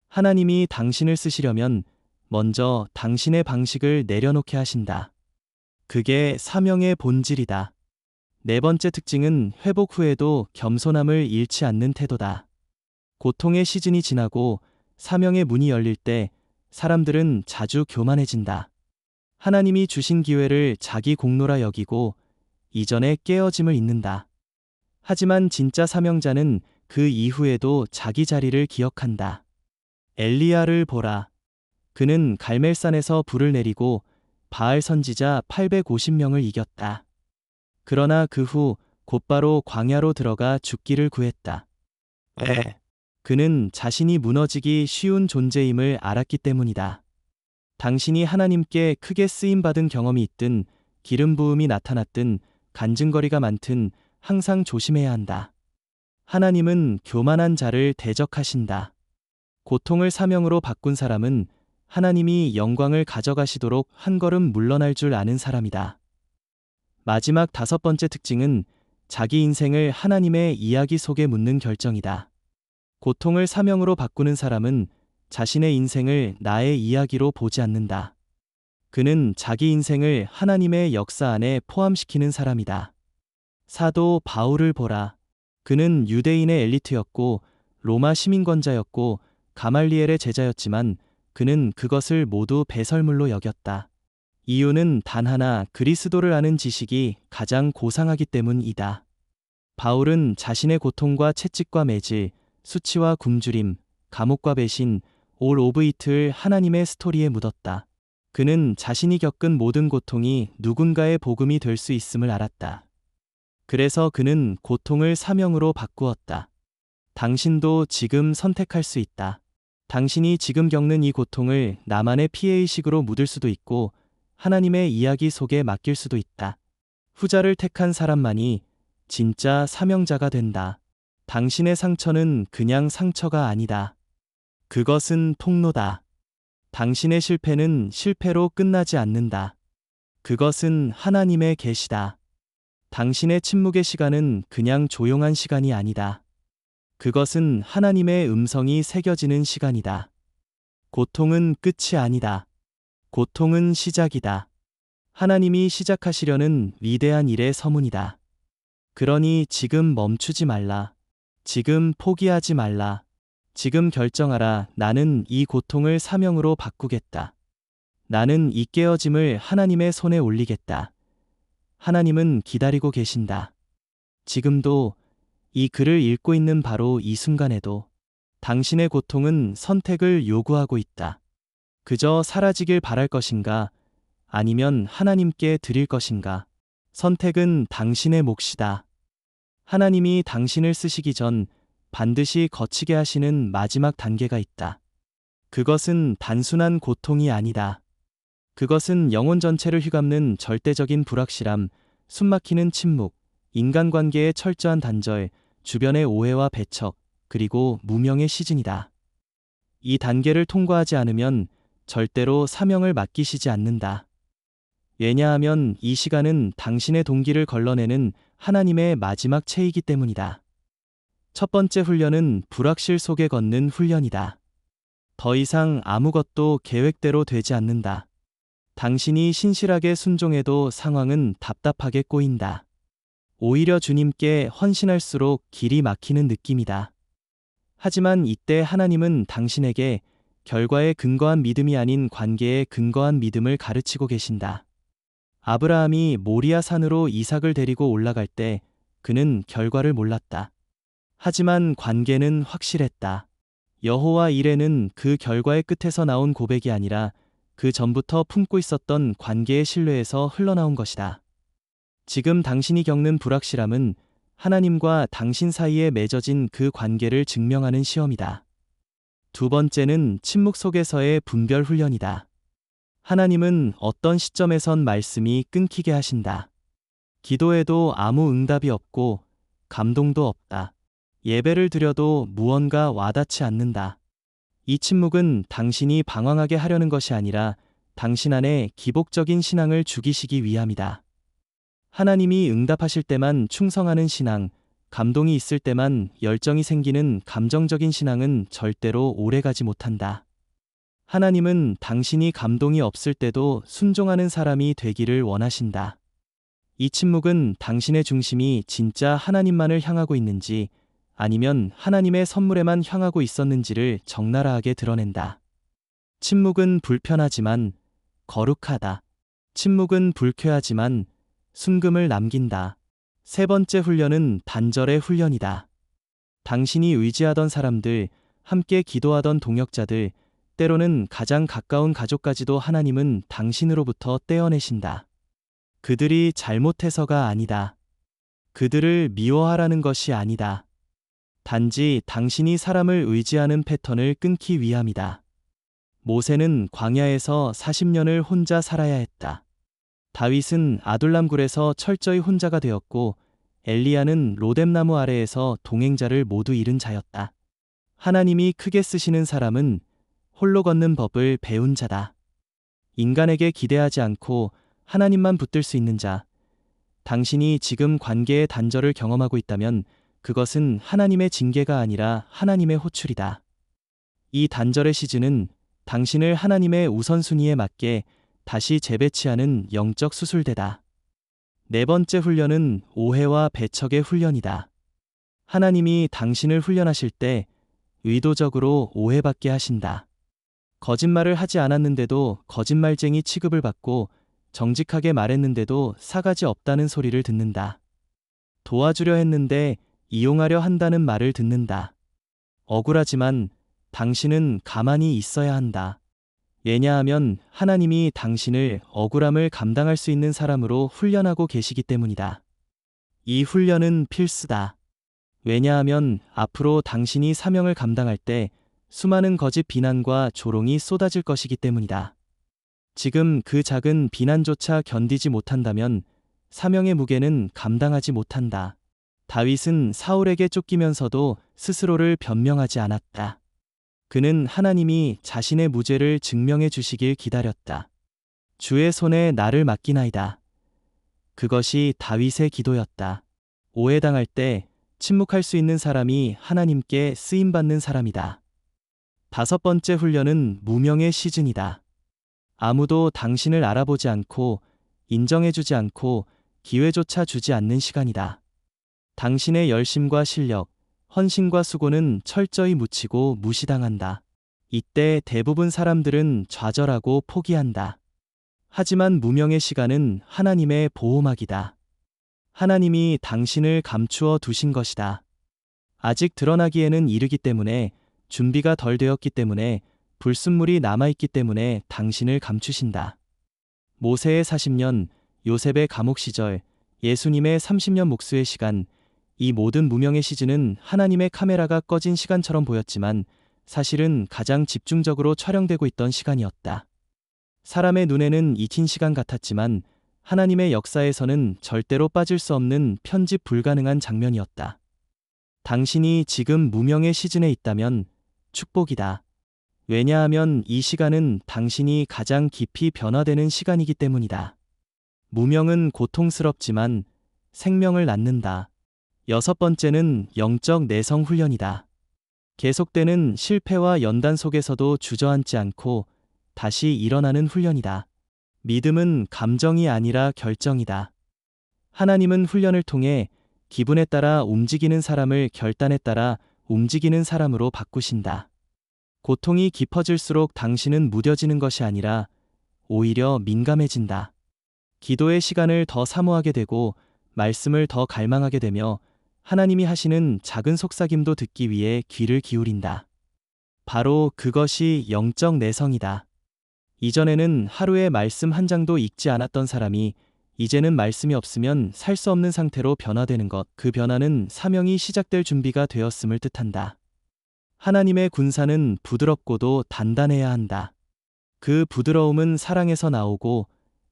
하나님이 당신을 쓰시려면 먼저 당신의 방식을 내려놓게 하신다. 그게 사명의 본질이다. 네 번째 특징은 회복 후에도 겸손함을 잃지 않는 태도다. 고통의 시즌이 지나고 사명의 문이 열릴 때 사람들은 자주 교만해진다. 하나님이 주신 기회를 자기 공로라 여기고 이전에 깨어짐을 잇는다. 하지만 진짜 사명자는 그 이후에도 자기 자리를 기억한다. 엘리야를 보라. 그는 갈멜산에서 불을 내리고 바알 선지자 850명을 이겼다. 그러나 그 후 곧바로 광야로 들어가 죽기를 구했다. 그는 자신이 무너지기 쉬운 존재임을 알았기 때문이다. 당신이 하나님께 크게 쓰임받은 경험이 있든 기름 부음이 나타났든 간증거리가 많든 항상 조심해야 한다. 하나님은 교만한 자를 대적하신다. 고통을 사명으로 바꾼 사람은 하나님이 영광을 가져가시도록 한 걸음 물러날 줄 아는 사람이다. 마지막 5번째 특징은 자기 인생을 하나님의 이야기 속에 묻는 결정이다. 고통을 사명으로 바꾸는 사람은 자신의 인생을 나의 이야기로 보지 않는다. 그는 자기 인생을 하나님의 역사 안에 포함시키는 사람이다. 사도 바울을 보라. 그는 유대인의 엘리트였고 로마 시민권자였고 가말리엘의 제자였지만 그는 그것을 모두 배설물로 여겼다. 이유는 단 하나, 그리스도를 아는 지식이 가장 고상하기 때문이다. 바울은 자신의 고통과 채찍과 매질, 수치와 굶주림, 감옥과 배신, 올 오브 이트를 하나님의 스토리에 묻었다. 그는 자신이 겪은 모든 고통이 누군가의 복음이 될 수 있음을 알았다. 그래서 그는 고통을 사명으로 바꾸었다. 당신도 지금 선택할 수 있다. 당신이 지금 겪는 이 고통을 나만의 피해의식으로 묻을 수도 있고 하나님의 이야기 속에 맡길 수도 있다. 후자를 택한 사람만이 진짜 사명자가 된다. 당신의 상처는 그냥 상처가 아니다. 그것은 통로다. 당신의 실패는 실패로 끝나지 않는다. 그것은 하나님의 계시다. 당신의 침묵의 시간은 그냥 조용한 시간이 아니다. 그것은 하나님의 음성이 새겨지는 시간이다. 고통은 끝이 아니다. 고통은 시작이다. 하나님이 시작하시려는 위대한 일의 서문이다. 그러니 지금 멈추지 말라. 지금 포기하지 말라. 지금 결정하라. 나는 이 고통을 사명으로 바꾸겠다. 나는 이 깨어짐을 하나님의 손에 올리겠다. 하나님은 기다리고 계신다. 지금도 이 글을 읽고 있는 바로 이 순간에도 당신의 고통은 선택을 요구하고 있다. 그저 사라지길 바랄 것인가? 아니면 하나님께 드릴 것인가? 선택은 당신의 몫이다. 하나님이 당신을 쓰시기 전 반드시 거치게 하시는 마지막 단계가 있다. 그것은 단순한 고통이 아니다. 그것은 영혼 전체를 휘감는 절대적인 불확실함, 숨막히는 침묵, 인간관계의 철저한 단절, 주변의 오해와 배척, 그리고 무명의 시즌이다. 이 단계를 통과하지 않으면 절대로 사명을 맡기시지 않는다. 왜냐하면 이 시간은 당신의 동기를 걸러내는 하나님의 마지막 채이기 때문이다. 첫 번째 훈련은 불확실 속에 걷는 훈련이다. 더 이상 아무것도 계획대로 되지 않는다. 당신이 신실하게 순종해도 상황은 답답하게 꼬인다. 오히려 주님께 헌신할수록 길이 막히는 느낌이다. 하지만 이때 하나님은 당신에게 결과에 근거한 믿음이 아닌 관계에 근거한 믿음을 가르치고 계신다. 아브라함이 모리아 산으로 이삭을 데리고 올라갈 때 그는 결과를 몰랐다. 하지만 관계는 확실했다. 여호와 이레는 그 결과의 끝에서 나온 고백이 아니라 그 전부터 품고 있었던 관계의 신뢰에서 흘러나온 것이다. 지금 당신이 겪는 불확실함은 하나님과 당신 사이에 맺어진 그 관계를 증명하는 시험이다. 두 번째는 침묵 속에서의 분별 훈련이다. 하나님은 어떤 시점에선 말씀이 끊기게 하신다. 기도해도 아무 응답이 없고 감동도 없다. 예배를 드려도 무언가 와닿지 않는다. 이 침묵은 당신이 방황하게 하려는 것이 아니라 당신 안에 기복적인 신앙을 죽이시기 위함이다. 하나님이 응답하실 때만 충성하는 신앙, 감동이 있을 때만 열정이 생기는 감정적인 신앙은 절대로 오래가지 못한다. 하나님은 당신이 감동이 없을 때도 순종하는 사람이 되기를 원하신다. 이 침묵은 당신의 중심이 진짜 하나님만을 향하고 있는지 아니면 하나님의 선물에만 향하고 있었는지를 적나라하게 드러낸다. 침묵은 불편하지만 거룩하다. 침묵은 불쾌하지만 순금을 남긴다. 세 번째 훈련은 단절의 훈련이다. 당신이 의지하던 사람들, 함께 기도하던 동역자들, 때로는 가장 가까운 가족까지도 하나님은 당신으로부터 떼어내신다. 그들이 잘못해서가 아니다. 그들을 미워하라는 것이 아니다. 단지 당신이 사람을 의지하는 패턴을 끊기 위함이다. 모세는 광야에서 40년을 혼자 살아야 했다. 다윗은 아둘람굴에서 철저히 혼자가 되었고 엘리야는 로뎀나무 아래에서 동행자를 모두 잃은 자였다. 하나님이 크게 쓰시는 사람은 홀로 걷는 법을 배운 자다. 인간에게 기대하지 않고 하나님만 붙들 수 있는 자. 당신이 지금 관계의 단절을 경험하고 있다면 그것은 하나님의 징계가 아니라 하나님의 호출이다. 이 단절의 시즌은 당신을 하나님의 우선순위에 맞게 다시 재배치하는 영적 수술대다. 네 번째 훈련은 오해와 배척의 훈련이다. 하나님이 당신을 훈련하실 때 의도적으로 오해받게 하신다. 거짓말을 하지 않았는데도 거짓말쟁이 취급을 받고 정직하게 말했는데도 사가지 없다는 소리를 듣는다. 도와주려 했는데 이용하려 한다는 말을 듣는다. 억울하지만 당신은 가만히 있어야 한다. 왜냐하면 하나님이 당신을 억울함을 감당할 수 있는 사람으로 훈련하고 계시기 때문이다. 이 훈련은 필수다. 왜냐하면 앞으로 당신이 사명을 감당할 때 수많은 거짓 비난과 조롱이 쏟아질 것이기 때문이다. 지금 그 작은 비난조차 견디지 못한다면 사명의 무게는 감당하지 못한다. 다윗은 사울에게 쫓기면서도 스스로를 변명하지 않았다. 그는 하나님이 자신의 무죄를 증명해 주시길 기다렸다. 주의 손에 나를 맡기나이다. 그것이 다윗의 기도였다. 오해당할 때 침묵할 수 있는 사람이 하나님께 쓰임받는 사람이다. 다섯 번째 훈련은 무명의 시즌이다. 아무도 당신을 알아보지 않고 인정해주지 않고 기회조차 주지 않는 시간이다. 당신의 열심과 실력, 헌신과 수고는 철저히 묻히고 무시당한다. 이때 대부분 사람들은 좌절하고 포기한다. 하지만 무명의 시간은 하나님의 보호막이다. 하나님이 당신을 감추어 두신 것이다. 아직 드러나기에는 이르기 때문에, 준비가 덜 되었기 때문에, 불순물이 남아있기 때문에 당신을 감추신다. 모세의 40년, 요셉의 감옥 시절, 예수님의 30년 목수의 시간, 이 모든 무명의 시즌은 하나님의 카메라가 꺼진 시간처럼 보였지만 사실은 가장 집중적으로 촬영되고 있던 시간이었다. 사람의 눈에는 익힌 시간 같았지만 하나님의 역사에서는 절대로 빠질 수 없는 편집 불가능한 장면이었다. 당신이 지금 무명의 시즌에 있다면 축복이다. 왜냐하면 이 시간은 당신이 가장 깊이 변화되는 시간이기 때문이다. 무명은 고통스럽지만 생명을 낳는다. 여섯 번째는 영적 내성 훈련이다. 계속되는 실패와 연단 속에서도 주저앉지 않고 다시 일어나는 훈련이다. 믿음은 감정이 아니라 결정이다. 하나님은 훈련을 통해 기분에 따라 움직이는 사람을 결단에 따라 움직이는 사람으로 바꾸신다. 고통이 깊어질수록 당신은 무뎌지는 것이 아니라 오히려 민감해진다. 기도의 시간을 더 사모하게 되고 말씀을 더 갈망하게 되며 하나님이 하시는 작은 속삭임도 듣기 위해 귀를 기울인다. 바로 그것이 영적 내성이다. 이전에는 하루에 말씀 한 장도 읽지 않았던 사람이 이제는 말씀이 없으면 살 수 없는 상태로 변화되는 것, 그 변화는 사명이 시작될 준비가 되었음을 뜻한다. 하나님의 군사는 부드럽고도 단단해야 한다. 그 부드러움은 사랑에서 나오고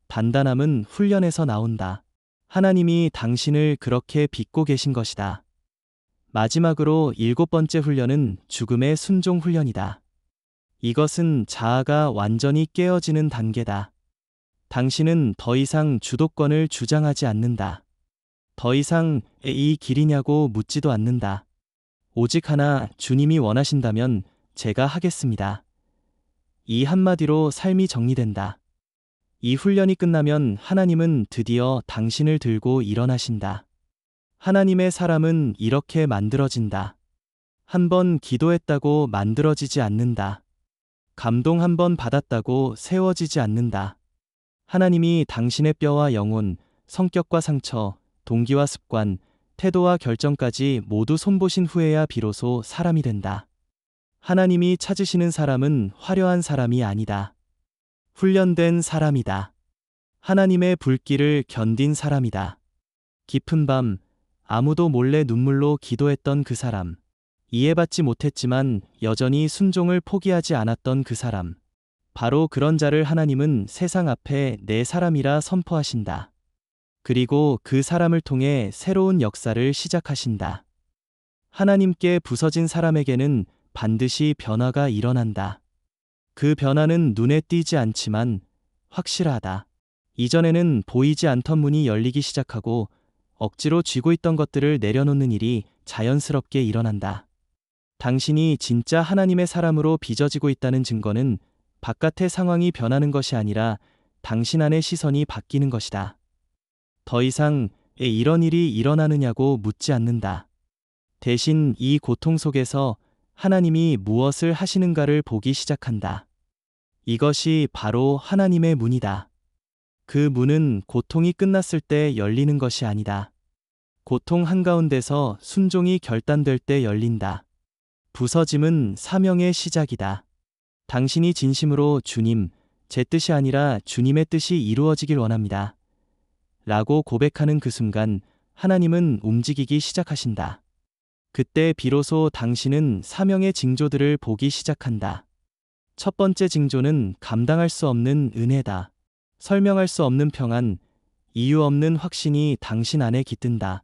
단단함은 훈련에서 나온다. 하나님이 당신을 그렇게 빚고 계신 것이다. 마지막으로 일곱 번째 훈련은 죽음의 순종 훈련이다. 이것은 자아가 완전히 깨어지는 단계다. 당신은 더 이상 주도권을 주장하지 않는다. 더 이상 이 길이냐고 묻지도 않는다. 오직 하나, 주님이 원하신다면 제가 하겠습니다. 이 한마디로 삶이 정리된다. 이 훈련이 끝나면 하나님은 드디어 당신을 들고 일어나신다. 하나님의 사람은 이렇게 만들어진다. 한 번 기도했다고 만들어지지 않는다. 감동 한 번 받았다고 세워지지 않는다. 하나님이 당신의 뼈와 영혼, 성격과 상처, 동기와 습관, 태도와 결정까지 모두 손보신 후에야 비로소 사람이 된다. 하나님이 찾으시는 사람은 화려한 사람이 아니다. 훈련된 사람이다. 하나님의 불길을 견딘 사람이다. 깊은 밤, 아무도 몰래 눈물로 기도했던 그 사람. 이해받지 못했지만 여전히 순종을 포기하지 않았던 그 사람. 바로 그런 자를 하나님은 세상 앞에 내 사람이라 선포하신다. 그리고 그 사람을 통해 새로운 역사를 시작하신다. 하나님께 부서진 사람에게는 반드시 변화가 일어난다. 그 변화는 눈에 띄지 않지만 확실하다. 이전에는 보이지 않던 문이 열리기 시작하고 억지로 쥐고 있던 것들을 내려놓는 일이 자연스럽게 일어난다. 당신이 진짜 하나님의 사람으로 빚어지고 있다는 증거는 바깥의 상황이 변하는 것이 아니라 당신 안의 시선이 바뀌는 것이다. 더 이상 이런 일이 일어나느냐고 묻지 않는다. 대신 이 고통 속에서 하나님이 무엇을 하시는가를 보기 시작한다. 이것이 바로 하나님의 문이다. 그 문은 고통이 끝났을 때 열리는 것이 아니다. 고통 한가운데서 순종이 결단될 때 열린다. 부서짐은 사명의 시작이다. 당신이 진심으로 주님, 제 뜻이 아니라 주님의 뜻이 이루어지길 원합니다. 라고 고백하는 그 순간 하나님은 움직이기 시작하신다. 그때 비로소 당신은 사명의 징조들을 보기 시작한다. 첫 번째 징조는 감당할 수 없는 은혜다. 설명할 수 없는 평안, 이유 없는 확신이 당신 안에 깃든다.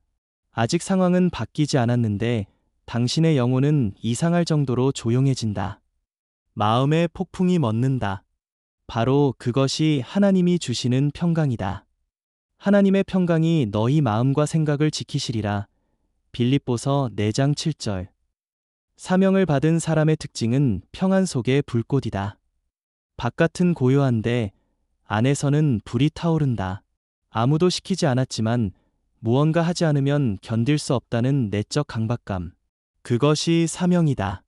아직 상황은 바뀌지 않았는데 당신의 영혼은 이상할 정도로 조용해진다. 마음의 폭풍이 멎는다. 바로 그것이 하나님이 주시는 평강이다. 하나님의 평강이 너희 마음과 생각을 지키시리라. 빌립보서 4장 7절. 사명을 받은 사람의 특징은 평안 속의 불꽃이다. 바깥은 고요한데 안에서는 불이 타오른다. 아무도 시키지 않았지만 무언가 하지 않으면 견딜 수 없다는 내적 강박감. 그것이 사명이다.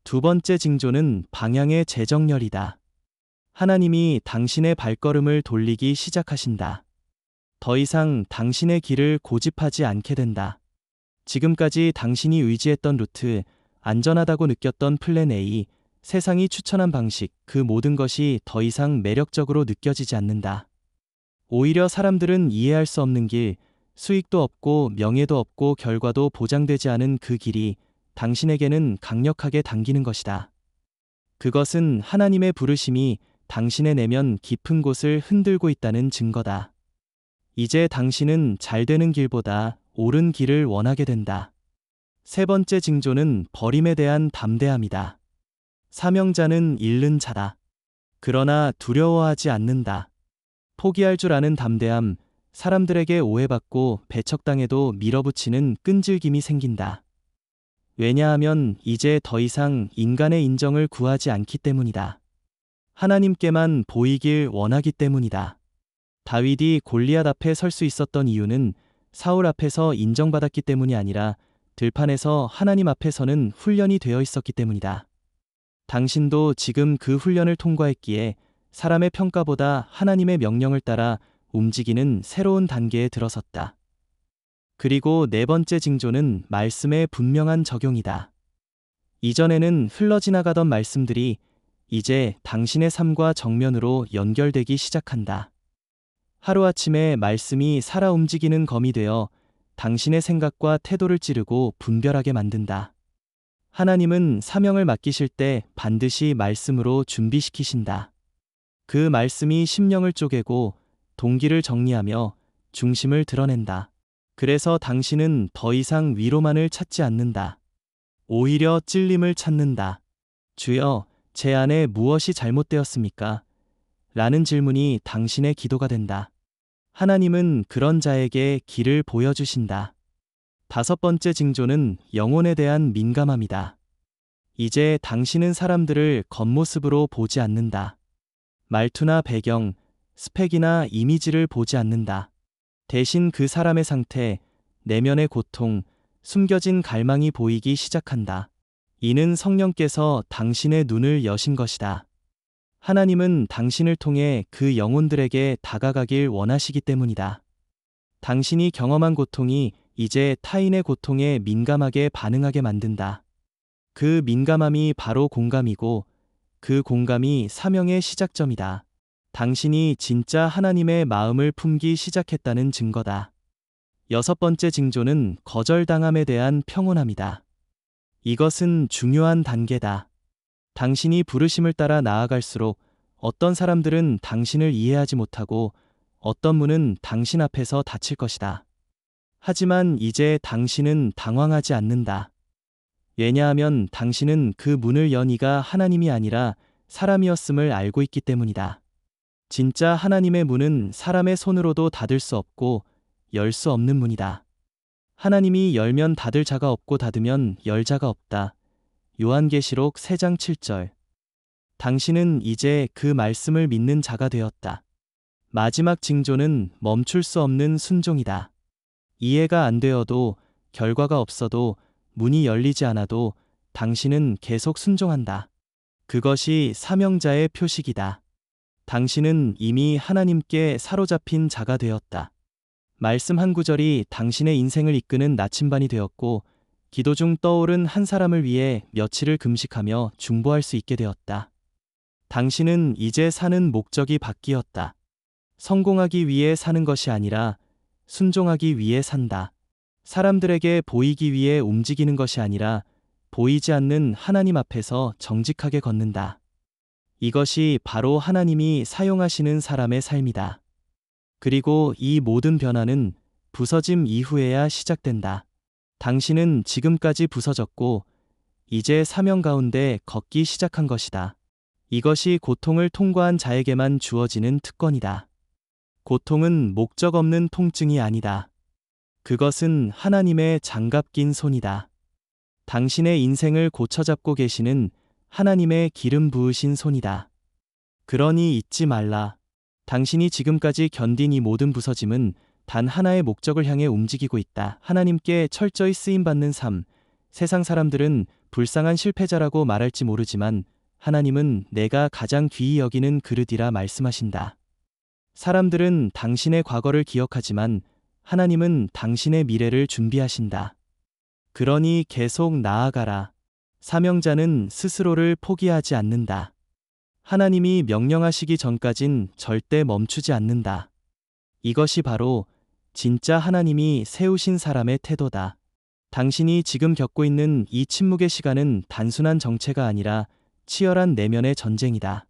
두 번째 징조는 방향의 재정렬이다. 하나님이 당신의 발걸음을 돌리기 시작하신다. 더 이상 당신의 길을 고집하지 않게 된다. 지금까지 당신이 의지했던 루트, 안전하다고 느꼈던 플랜 A, 세상이 추천한 방식, 그 모든 것이 더 이상 매력적으로 느껴지지 않는다. 오히려 사람들은 이해할 수 없는 길, 수익도 없고 명예도 없고 결과도 보장되지 않은 그 길이 당신에게는 강력하게 당기는 것이다. 그것은 하나님의 부르심이 당신의 내면 깊은 곳을 흔들고 있다는 증거다. 이제 당신은 잘 되는 길보다 옳은 길을 원하게 된다. 세 번째 징조는 버림에 대한 담대함이다. 사명자는 잃는 자다. 그러나 두려워하지 않는다. 포기할 줄 아는 담대함, 사람들에게 오해받고 배척당해도 밀어붙이는 끈질김이 생긴다. 왜냐하면 이제 더 이상 인간의 인정을 구하지 않기 때문이다. 하나님께만 보이길 원하기 때문이다. 다윗이 골리앗 앞에 설 수 있었던 이유는 사울 앞에서 인정받았기 때문이 아니라 들판에서 하나님 앞에서는 훈련이 되어 있었기 때문이다. 당신도 지금 그 훈련을 통과했기에 사람의 평가보다 하나님의 명령을 따라 움직이는 새로운 단계에 들어섰다. 그리고 네 번째 징조는 말씀의 분명한 적용이다. 이전에는 흘러지나가던 말씀들이 이제 당신의 삶과 정면으로 연결되기 시작한다. 하루아침에 말씀이 살아 움직이는 검이 되어 당신의 생각과 태도를 찌르고 분별하게 만든다. 하나님은 사명을 맡기실 때 반드시 말씀으로 준비시키신다. 그 말씀이 심령을 쪼개고 동기를 정리하며 중심을 드러낸다. 그래서 당신은 더 이상 위로만을 찾지 않는다. 오히려 찔림을 찾는다. 주여, 제 안에 무엇이 잘못되었습니까? 라는 질문이 당신의 기도가 된다. 하나님은 그런 자에게 길을 보여주신다. 다섯 번째 징조는 영혼에 대한 민감함이다. 이제 당신은 사람들을 겉모습으로 보지 않는다. 말투나 배경, 스펙이나 이미지를 보지 않는다. 대신 그 사람의 상태, 내면의 고통, 숨겨진 갈망이 보이기 시작한다. 이는 성령께서 당신의 눈을 여신 것이다. 하나님은 당신을 통해 그 영혼들에게 다가가길 원하시기 때문이다. 당신이 경험한 고통이 이제 타인의 고통에 민감하게 반응하게 만든다. 그 민감함이 바로 공감이고 그 공감이 사명의 시작점이다. 당신이 진짜 하나님의 마음을 품기 시작했다는 증거다. 여섯 번째 징조는 거절당함에 대한 평온함이다. 이것은 중요한 단계다. 당신이 부르심을 따라 나아갈수록 어떤 사람들은 당신을 이해하지 못하고 어떤 문은 당신 앞에서 닫힐 것이다. 하지만 이제 당신은 당황하지 않는다. 왜냐하면 당신은 그 문을 연 이가 하나님이 아니라 사람이었음을 알고 있기 때문이다. 진짜 하나님의 문은 사람의 손으로도 닫을 수 없고 열 수 없는 문이다. 하나님이 열면 닫을 자가 없고 닫으면 열 자가 없다. 요한계시록 3장 7절. 당신은 이제 그 말씀을 믿는 자가 되었다. 마지막 징조는 멈출 수 없는 순종이다. 이해가 안 되어도, 결과가 없어도, 문이 열리지 않아도 당신은 계속 순종한다. 그것이 사명자의 표식이다. 당신은 이미 하나님께 사로잡힌 자가 되었다. 말씀 한 구절이 당신의 인생을 이끄는 나침반이 되었고, 기도 중 떠오른 한 사람을 위해 며칠을 금식하며 중보할 수 있게 되었다. 당신은 이제 사는 목적이 바뀌었다. 성공하기 위해 사는 것이 아니라 순종하기 위해 산다. 사람들에게 보이기 위해 움직이는 것이 아니라 보이지 않는 하나님 앞에서 정직하게 걷는다. 이것이 바로 하나님이 사용하시는 사람의 삶이다. 그리고 이 모든 변화는 부서짐 이후에야 시작된다. 당신은 지금까지 부서졌고, 이제 사명 가운데 걷기 시작한 것이다. 이것이 고통을 통과한 자에게만 주어지는 특권이다. 고통은 목적 없는 통증이 아니다. 그것은 하나님의 장갑 낀 손이다. 당신의 인생을 고쳐잡고 계시는 하나님의 기름 부으신 손이다. 그러니 잊지 말라. 당신이 지금까지 견딘 이 모든 부서짐은 단 하나의 목적을 향해 움직이고 있다. 하나님께 철저히 쓰임받는 삶. 세상 사람들은 불쌍한 실패자라고 말할지 모르지만 하나님은 내가 가장 귀히 여기는 그릇이라 말씀하신다. 사람들은 당신의 과거를 기억하지만 하나님은 당신의 미래를 준비하신다. 그러니 계속 나아가라. 사명자는 스스로를 포기하지 않는다. 하나님이 명령하시기 전까진 절대 멈추지 않는다. 이것이 바로 진짜 하나님이 세우신 사람의 태도다. 당신이 지금 겪고 있는 이 침묵의 시간은 단순한 정체가 아니라 치열한 내면의 전쟁이다.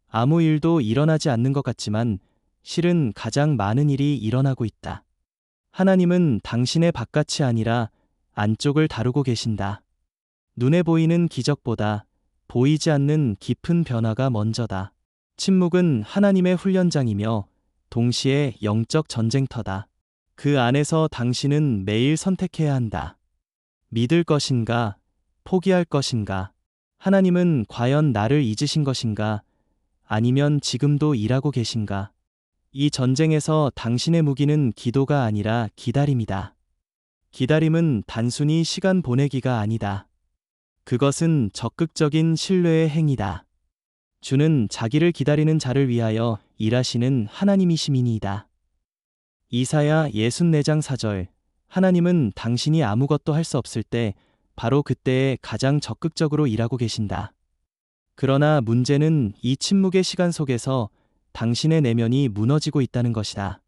아무 일도 일어나지 않는 것 같지만 실은 가장 많은 일이 일어나고 있다. 하나님은 당신의 바깥이 아니라 안쪽을 다루고 계신다. 눈에 보이는 기적보다 보이지 않는 깊은 변화가 먼저다. 침묵은 하나님의 훈련장이며 동시에 영적 전쟁터다. 그 안에서 당신은 매일 선택해야 한다. 믿을 것인가, 포기할 것인가? 하나님은 과연 나를 잊으신 것인가? 아니면 지금도 일하고 계신가? 이 전쟁에서 당신의 무기는 기도가 아니라 기다림이다. 기다림은 단순히 시간 보내기가 아니다. 그것은 적극적인 신뢰의 행위다. 주는 자기를 기다리는 자를 위하여 일하시는 하나님이시미니이다. 이사야 64장 4절. 하나님은 당신이 아무것도 할 수 없을 때 바로 그때에 가장 적극적으로 일하고 계신다. 그러나 문제는 이 침묵의 시간 속에서 당신의 내면이 무너지고 있다는 것이다.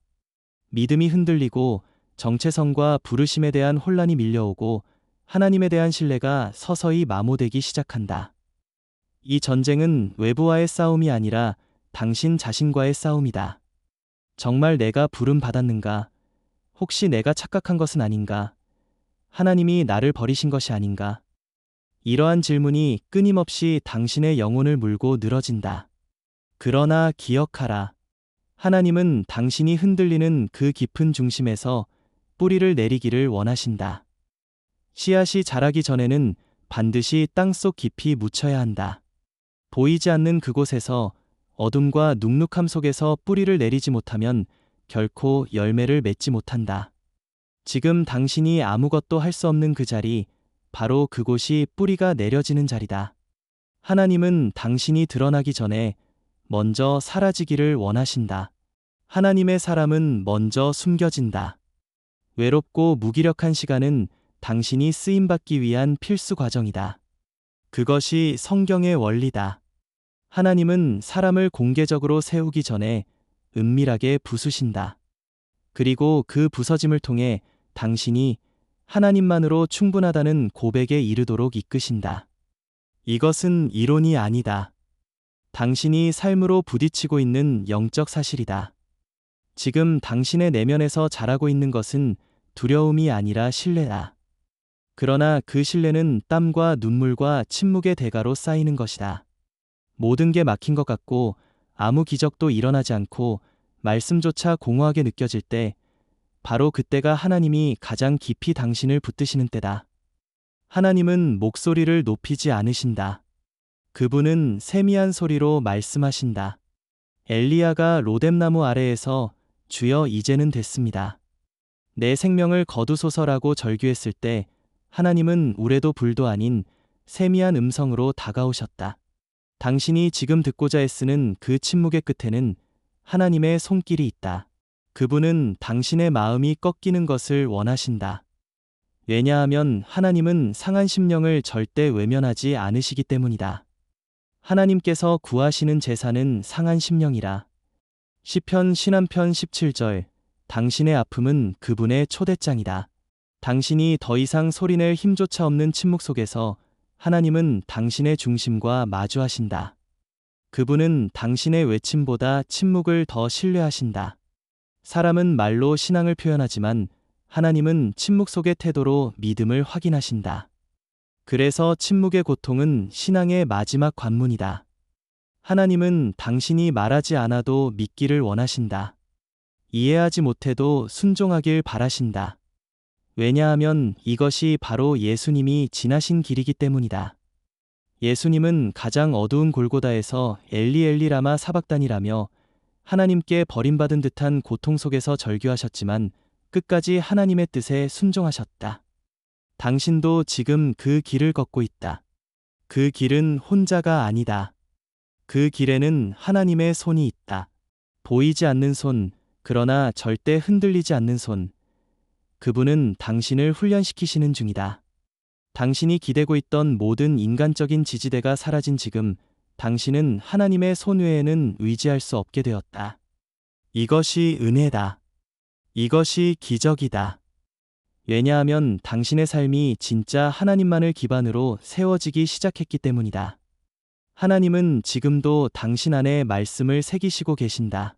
믿음이 흔들리고 정체성과 부르심에 대한 혼란이 밀려오고 하나님에 대한 신뢰가 서서히 마모되기 시작한다. 이 전쟁은 외부와의 싸움이 아니라 당신 자신과의 싸움이다. 정말 내가 부름 받았는가? 혹시 내가 착각한 것은 아닌가? 하나님이 나를 버리신 것이 아닌가? 이러한 질문이 끊임없이 당신의 영혼을 물고 늘어진다. 그러나 기억하라. 하나님은 당신이 흔들리는 그 깊은 중심에서 뿌리를 내리기를 원하신다. 씨앗이 자라기 전에는 반드시 땅속 깊이 묻혀야 한다. 보이지 않는 그곳에서 어둠과 눅눅함 속에서 뿌리를 내리지 못하면 결코 열매를 맺지 못한다. 지금 당신이 아무것도 할 수 없는 그 자리, 바로 그곳이 뿌리가 내려지는 자리다. 하나님은 당신이 드러나기 전에 먼저 사라지기를 원하신다. 하나님의 사람은 먼저 숨겨진다. 외롭고 무기력한 시간은 당신이 쓰임받기 위한 필수 과정이다. 그것이 성경의 원리다. 하나님은 사람을 공개적으로 세우기 전에 은밀하게 부수신다. 그리고 그 부서짐을 통해 당신이 하나님만으로 충분하다는 고백에 이르도록 이끄신다. 이것은 이론이 아니다. 당신이 삶으로 부딪히고 있는 영적 사실이다. 지금 당신의 내면에서 자라고 있는 것은 두려움이 아니라 신뢰다. 그러나 그 신뢰는 땀과 눈물과 침묵의 대가로 쌓이는 것이다. 모든 게 막힌 것 같고 아무 기적도 일어나지 않고 말씀조차 공허하게 느껴질 때 바로 그때가 하나님이 가장 깊이 당신을 붙드시는 때다. 하나님은 목소리를 높이지 않으신다. 그분은 세미한 소리로 말씀하신다. 엘리야가 로뎀나무 아래에서 주여 이제는 됐습니다. 내 생명을 거두소서라고 절규했을 때 하나님은 우레도 불도 아닌 세미한 음성으로 다가오셨다. 당신이 지금 듣고자 애쓰는 그 침묵의 끝에는 하나님의 손길이 있다. 그분은 당신의 마음이 꺾이는 것을 원하신다. 왜냐하면 하나님은 상한 심령을 절대 외면하지 않으시기 때문이다. 하나님께서 구하시는 제사는 상한 심령이라. 시편 신한편 17절. 당신의 아픔은 그분의 초대장이다. 당신이 더 이상 소리낼 힘조차 없는 침묵 속에서 하나님은 당신의 중심과 마주하신다. 그분은 당신의 외침보다 침묵을 더 신뢰하신다. 사람은 말로 신앙을 표현하지만 하나님은 침묵 속의 태도로 믿음을 확인하신다. 그래서 침묵의 고통은 신앙의 마지막 관문이다. 하나님은 당신이 말하지 않아도 믿기를 원하신다. 이해하지 못해도 순종하길 바라신다. 왜냐하면 이것이 바로 예수님이 지나신 길이기 때문이다. 예수님은 가장 어두운 골고다에서 엘리 엘리 라마 사박단이라며 하나님께 버림받은 듯한 고통 속에서 절규하셨지만 끝까지 하나님의 뜻에 순종하셨다. 당신도 지금 그 길을 걷고 있다. 그 길은 혼자가 아니다. 그 길에는 하나님의 손이 있다. 보이지 않는 손, 그러나 절대 흔들리지 않는 손. 그분은 당신을 훈련시키시는 중이다. 당신이 기대고 있던 모든 인간적인 지지대가 사라진 지금, 당신은 하나님의 손 외에는 의지할 수 없게 되었다. 이것이 은혜다. 이것이 기적이다. 왜냐하면 당신의 삶이 진짜 하나님만을 기반으로 세워지기 시작했기 때문이다. 하나님은 지금도 당신 안에 말씀을 새기시고 계신다.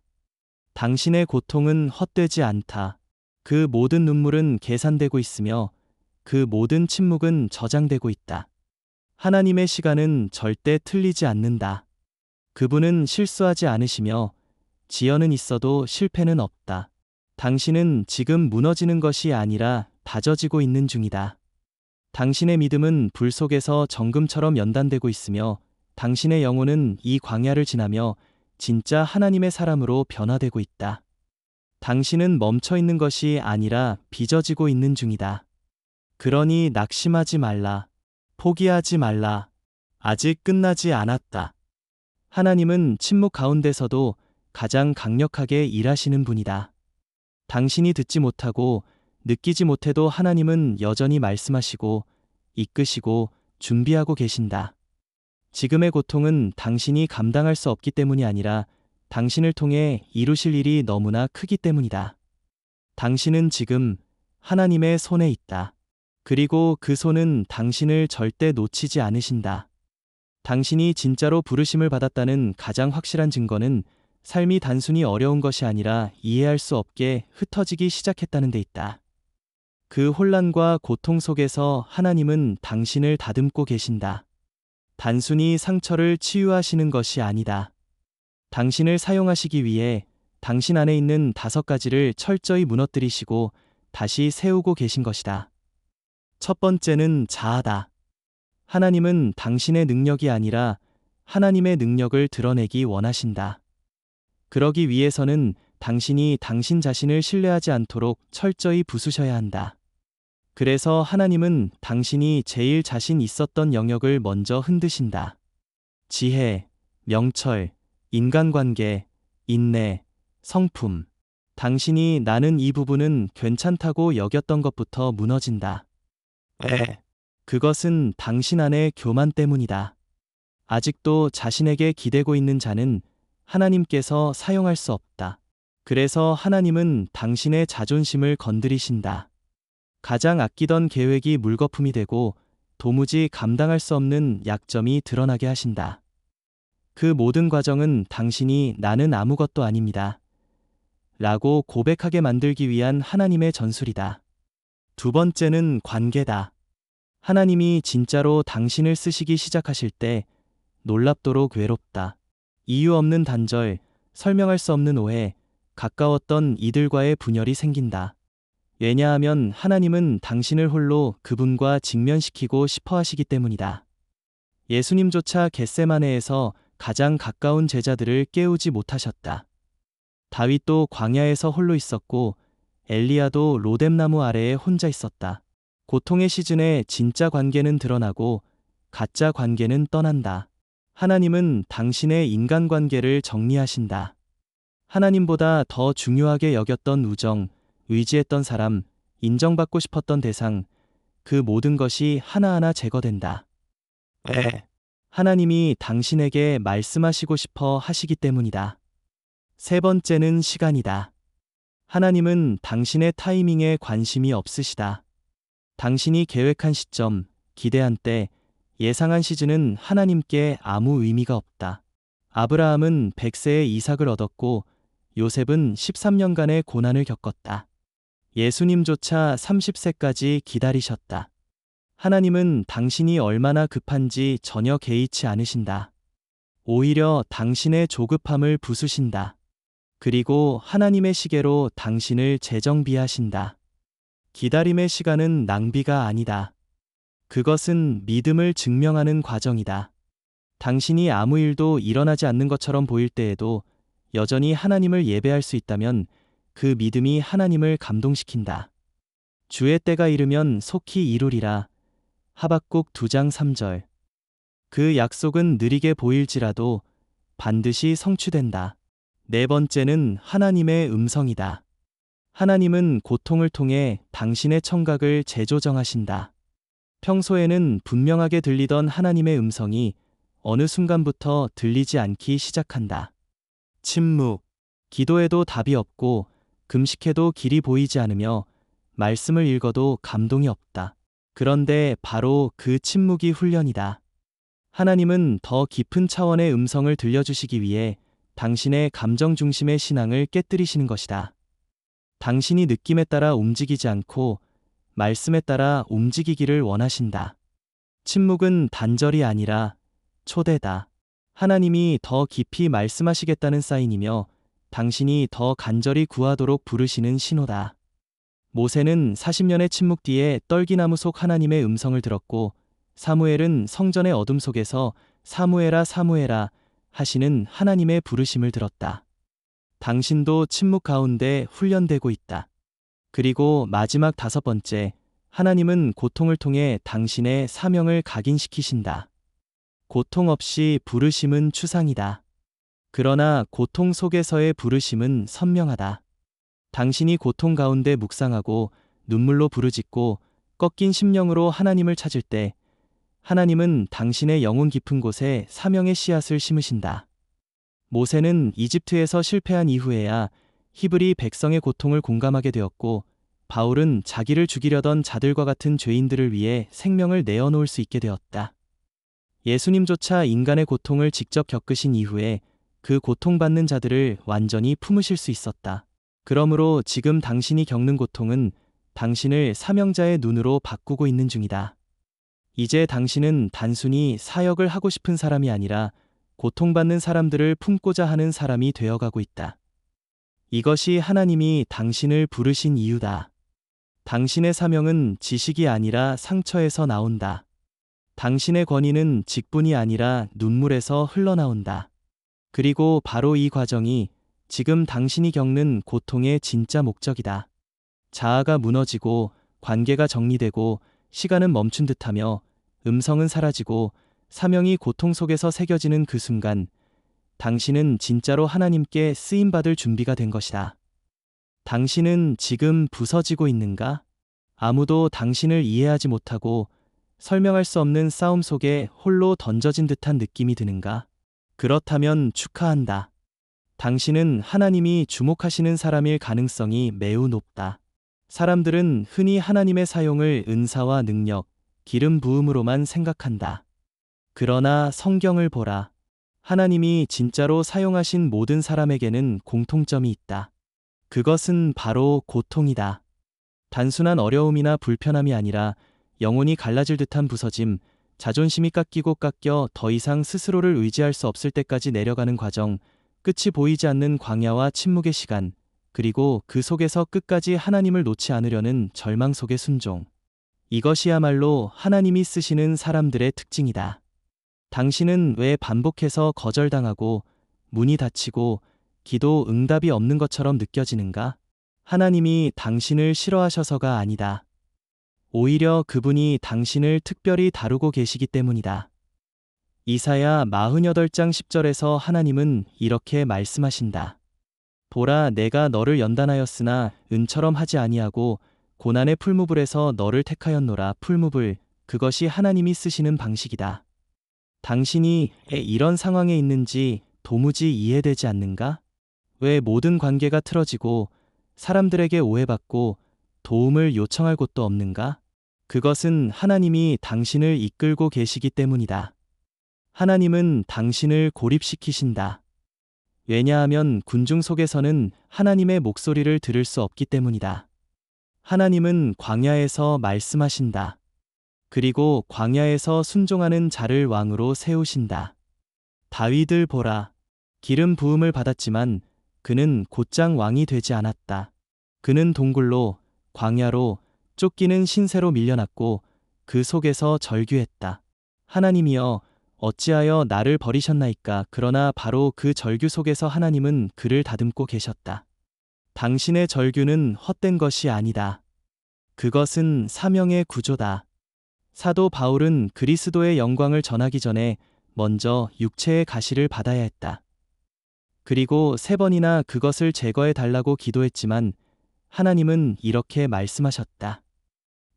당신의 고통은 헛되지 않다. 그 모든 눈물은 계산되고 있으며 그 모든 침묵은 저장되고 있다. 하나님의 시간은 절대 틀리지 않는다. 그분은 실수하지 않으시며 지연은 있어도 실패는 없다. 당신은 지금 무너지는 것이 아니라 다져지고 있는 중이다. 당신의 믿음은 불 속에서 정금처럼 연단되고 있으며 당신의 영혼은 이 광야를 지나며 진짜 하나님의 사람으로 변화되고 있다. 당신은 멈춰 있는 것이 아니라 빚어지고 있는 중이다. 그러니 낙심하지 말라. 포기하지 말라. 아직 끝나지 않았다. 하나님은 침묵 가운데서도 가장 강력하게 일하시는 분이다. 당신이 듣지 못하고 느끼지 못해도 하나님은 여전히 말씀하시고 이끄시고 준비하고 계신다. 지금의 고통은 당신이 감당할 수 없기 때문이 아니라 당신을 통해 이루실 일이 너무나 크기 때문이다. 당신은 지금 하나님의 손에 있다. 그리고 그 손은 당신을 절대 놓치지 않으신다. 당신이 진짜로 부르심을 받았다는 가장 확실한 증거는 삶이 단순히 어려운 것이 아니라 이해할 수 없게 흩어지기 시작했다는 데 있다. 그 혼란과 고통 속에서 하나님은 당신을 다듬고 계신다. 단순히 상처를 치유하시는 것이 아니다. 당신을 사용하시기 위해 당신 안에 있는 5가지를 철저히 무너뜨리시고 다시 세우고 계신 것이다. 첫 번째는 자아다. 하나님은 당신의 능력이 아니라 하나님의 능력을 드러내기 원하신다. 그러기 위해서는 당신이 당신 자신을 신뢰하지 않도록 철저히 부수셔야 한다. 그래서 하나님은 당신이 제일 자신 있었던 영역을 먼저 흔드신다. 지혜, 명철, 인간관계, 인내, 성품. 당신이 나는 이 부분은 괜찮다고 여겼던 것부터 무너진다. 그것은 당신 안의 교만 때문이다. 아직도 자신에게 기대고 있는 자는 하나님께서 사용할 수 없다. 그래서 하나님은 당신의 자존심을 건드리신다. 가장 아끼던 계획이 물거품이 되고 도무지 감당할 수 없는 약점이 드러나게 하신다. 그 모든 과정은 당신이 나는 아무것도 아닙니다. 라고 고백하게 만들기 위한 하나님의 전술이다. 두 번째는 관계다. 하나님이 진짜로 당신을 쓰시기 시작하실 때 놀랍도록 외롭다. 이유 없는 단절, 설명할 수 없는 오해, 가까웠던 이들과의 분열이 생긴다. 왜냐하면 하나님은 당신을 홀로 그분과 직면시키고 싶어 하시기 때문이다. 예수님조차 겟세마네에서 가장 가까운 제자들을 깨우지 못하셨다. 다윗도 광야에서 홀로 있었고 엘리야도 로뎀나무 아래에 혼자 있었다. 고통의 시즌에 진짜 관계는 드러나고 가짜 관계는 떠난다. 하나님은 당신의 인간관계를 정리하신다. 하나님보다 더 중요하게 여겼던 우정, 의지했던 사람, 인정받고 싶었던 대상, 그 모든 것이 하나하나 제거된다. 하나님이 당신에게 말씀하시고 싶어 하시기 때문이다. 세 번째는 시간이다. 하나님은 당신의 타이밍에 관심이 없으시다. 당신이 계획한 시점, 기대한 때, 예상한 시즌은 하나님께 아무 의미가 없다. 아브라함은 100세에 이삭을 얻었고 요셉은 13년간의 고난을 겪었다. 예수님조차 30세까지 기다리셨다. 하나님은 당신이 얼마나 급한지 전혀 개의치 않으신다. 오히려 당신의 조급함을 부수신다. 그리고 하나님의 시계로 당신을 재정비하신다. 기다림의 시간은 낭비가 아니다. 그것은 믿음을 증명하는 과정이다. 당신이 아무 일도 일어나지 않는 것처럼 보일 때에도 여전히 하나님을 예배할 수 있다면 그 믿음이 하나님을 감동시킨다. 주의 때가 이르면 속히 이루리라. 하박국 2장 3절. 그 약속은 느리게 보일지라도 반드시 성취된다. 네 번째는 하나님의 음성이다. 하나님은 고통을 통해 당신의 청각을 재조정하신다. 평소에는 분명하게 들리던 하나님의 음성이 어느 순간부터 들리지 않기 시작한다. 침묵. 기도해도 답이 없고 금식해도 길이 보이지 않으며 말씀을 읽어도 감동이 없다. 그런데 바로 그 침묵이 훈련이다. 하나님은 더 깊은 차원의 음성을 들려주시기 위해 당신의 감정 중심의 신앙을 깨뜨리시는 것이다. 당신이 느낌에 따라 움직이지 않고 말씀에 따라 움직이기를 원하신다. 침묵은 단절이 아니라 초대다. 하나님이 더 깊이 말씀하시겠다는 사인이며 당신이 더 간절히 구하도록 부르시는 신호다. 모세는 40년의 침묵 뒤에 떨기나무 속 하나님의 음성을 들었고 사무엘은 성전의 어둠 속에서 사무엘아 사무엘아 하시는 하나님의 부르심을 들었다. 당신도 침묵 가운데 훈련되고 있다. 그리고 마지막 5번째, 하나님은 고통을 통해 당신의 사명을 각인시키신다. 고통 없이 부르심은 추상이다. 그러나 고통 속에서의 부르심은 선명하다. 당신이 고통 가운데 묵상하고 눈물로 부르짖고 꺾인 심령으로 하나님을 찾을 때 하나님은 당신의 영혼 깊은 곳에 사명의 씨앗을 심으신다. 모세는 이집트에서 실패한 이후에야 히브리 백성의 고통을 공감하게 되었고 바울은 자기를 죽이려던 자들과 같은 죄인들을 위해 생명을 내어놓을 수 있게 되었다. 예수님조차 인간의 고통을 직접 겪으신 이후에 그 고통받는 자들을 완전히 품으실 수 있었다. 그러므로 지금 당신이 겪는 고통은 당신을 사명자의 눈으로 바꾸고 있는 중이다. 이제 당신은 단순히 사역을 하고 싶은 사람이 아니라 고통받는 사람들을 품고자 하는 사람이 되어가고 있다. 이것이 하나님이 당신을 부르신 이유다. 당신의 사명은 지식이 아니라 상처에서 나온다. 당신의 권위는 직분이 아니라 눈물에서 흘러나온다. 그리고 바로 이 과정이 지금 당신이 겪는 고통의 진짜 목적이다. 자아가 무너지고 관계가 정리되고 시간은 멈춘 듯하며 음성은 사라지고 사명이 고통 속에서 새겨지는 그 순간 당신은 진짜로 하나님께 쓰임받을 준비가 된 것이다. 당신은 지금 부서지고 있는가? 아무도 당신을 이해하지 못하고 설명할 수 없는 싸움 속에 홀로 던져진 듯한 느낌이 드는가? 그렇다면 축하한다. 당신은 하나님이 주목하시는 사람일 가능성이 매우 높다. 사람들은 흔히 하나님의 사용을 은사와 능력, 기름 부음으로만 생각한다. 그러나 성경을 보라. 하나님이 진짜로 사용하신 모든 사람에게는 공통점이 있다. 그것은 바로 고통이다. 단순한 어려움이나 불편함이 아니라 영혼이 갈라질 듯한 부서짐, 자존심이 깎여 더 이상 스스로를 의지할 수 없을 때까지 내려가는 과정, 끝이 보이지 않는 광야와 침묵의 시간, 그리고 그 속에서 끝까지 하나님을 놓지 않으려는 절망 속의 순종. 이것이야말로 하나님이 쓰시는 사람들의 특징이다. 당신은 왜 반복해서 거절당하고 문이 닫히고 기도 응답이 없는 것처럼 느껴지는가? 하나님이 당신을 싫어하셔서가 아니다. 오히려 그분이 당신을 특별히 다루고 계시기 때문이다. 이사야 48장 10절에서 하나님은 이렇게 말씀하신다. 보라, 내가 너를 연단하였으나 은처럼 하지 아니하고 고난의 풀무불에서 너를 택하였노라. 풀무불, 그것이 하나님이 쓰시는 방식이다. 당신이 왜 이런 상황에 있는지 도무지 이해되지 않는가? 왜 모든 관계가 틀어지고 사람들에게 오해받고 도움을 요청할 곳도 없는가? 그것은 하나님이 당신을 이끌고 계시기 때문이다. 하나님은 당신을 고립시키신다. 왜냐하면 군중 속에서는 하나님의 목소리를 들을 수 없기 때문이다. 하나님은 광야에서 말씀하신다. 그리고 광야에서 순종하는 자를 왕으로 세우신다. 다윗을 보라. 기름 부음을 받았지만 그는 곧장 왕이 되지 않았다. 그는 동굴로, 광야로, 쫓기는 신세로 밀려났고 그 속에서 절규했다. 하나님이여, 어찌하여 나를 버리셨나이까? 그러나 바로 그 절규 속에서 하나님은 그를 다듬고 계셨다. 당신의 절규는 헛된 것이 아니다. 그것은 사명의 구조다. 사도 바울은 그리스도의 영광을 전하기 전에 먼저 육체의 가시를 받아야 했다. 그리고 3번이나 그것을 제거해 달라고 기도했지만 하나님은 이렇게 말씀하셨다.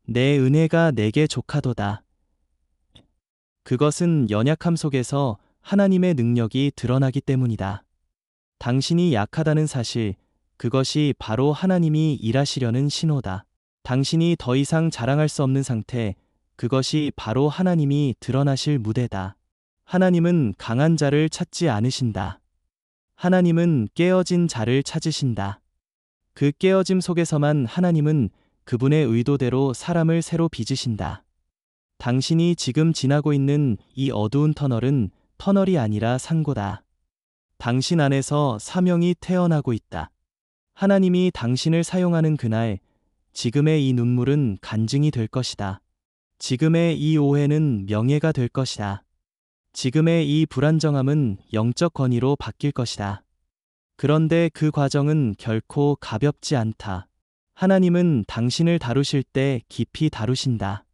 내 은혜가 내게 족하도다. 그것은 연약함 속에서 하나님의 능력이 드러나기 때문이다. 당신이 약하다는 사실, 그것이 바로 하나님이 일하시려는 신호다. 당신이 더 이상 자랑할 수 없는 상태, 그것이 바로 하나님이 드러나실 무대다. 하나님은 강한 자를 찾지 않으신다. 하나님은 깨어진 자를 찾으신다. 그 깨어짐 속에서만 하나님은 그분의 의도대로 사람을 새로 빚으신다. 당신이 지금 지나고 있는 이 어두운 터널은 터널이 아니라 상고다. 당신 안에서 사명이 태어나고 있다. 하나님이 당신을 사용하는 그날, 지금의 이 눈물은 간증이 될 것이다. 지금의 이 오해는 명예가 될 것이다. 지금의 이 불안정함은 영적 권위로 바뀔 것이다. 그런데 그 과정은 결코 가볍지 않다. 하나님은 당신을 다루실 때 깊이 다루신다.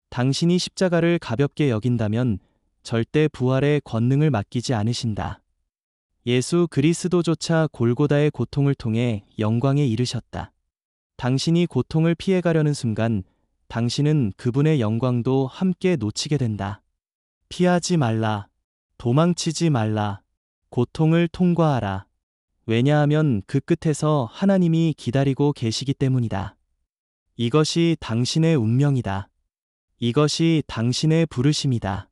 당신이 십자가를 가볍게 여긴다면 절대 부활의 권능을 맡기지 않으신다. 예수 그리스도조차 골고다의 고통을 통해 영광에 이르셨다. 당신이 고통을 피해가려는 순간 당신은 그분의 영광도 함께 놓치게 된다. 피하지 말라. 도망치지 말라. 고통을 통과하라. 왜냐하면 그 끝에서 하나님이 기다리고 계시기 때문이다. 이것이 당신의 운명이다. 이것이 당신의 부르심이다.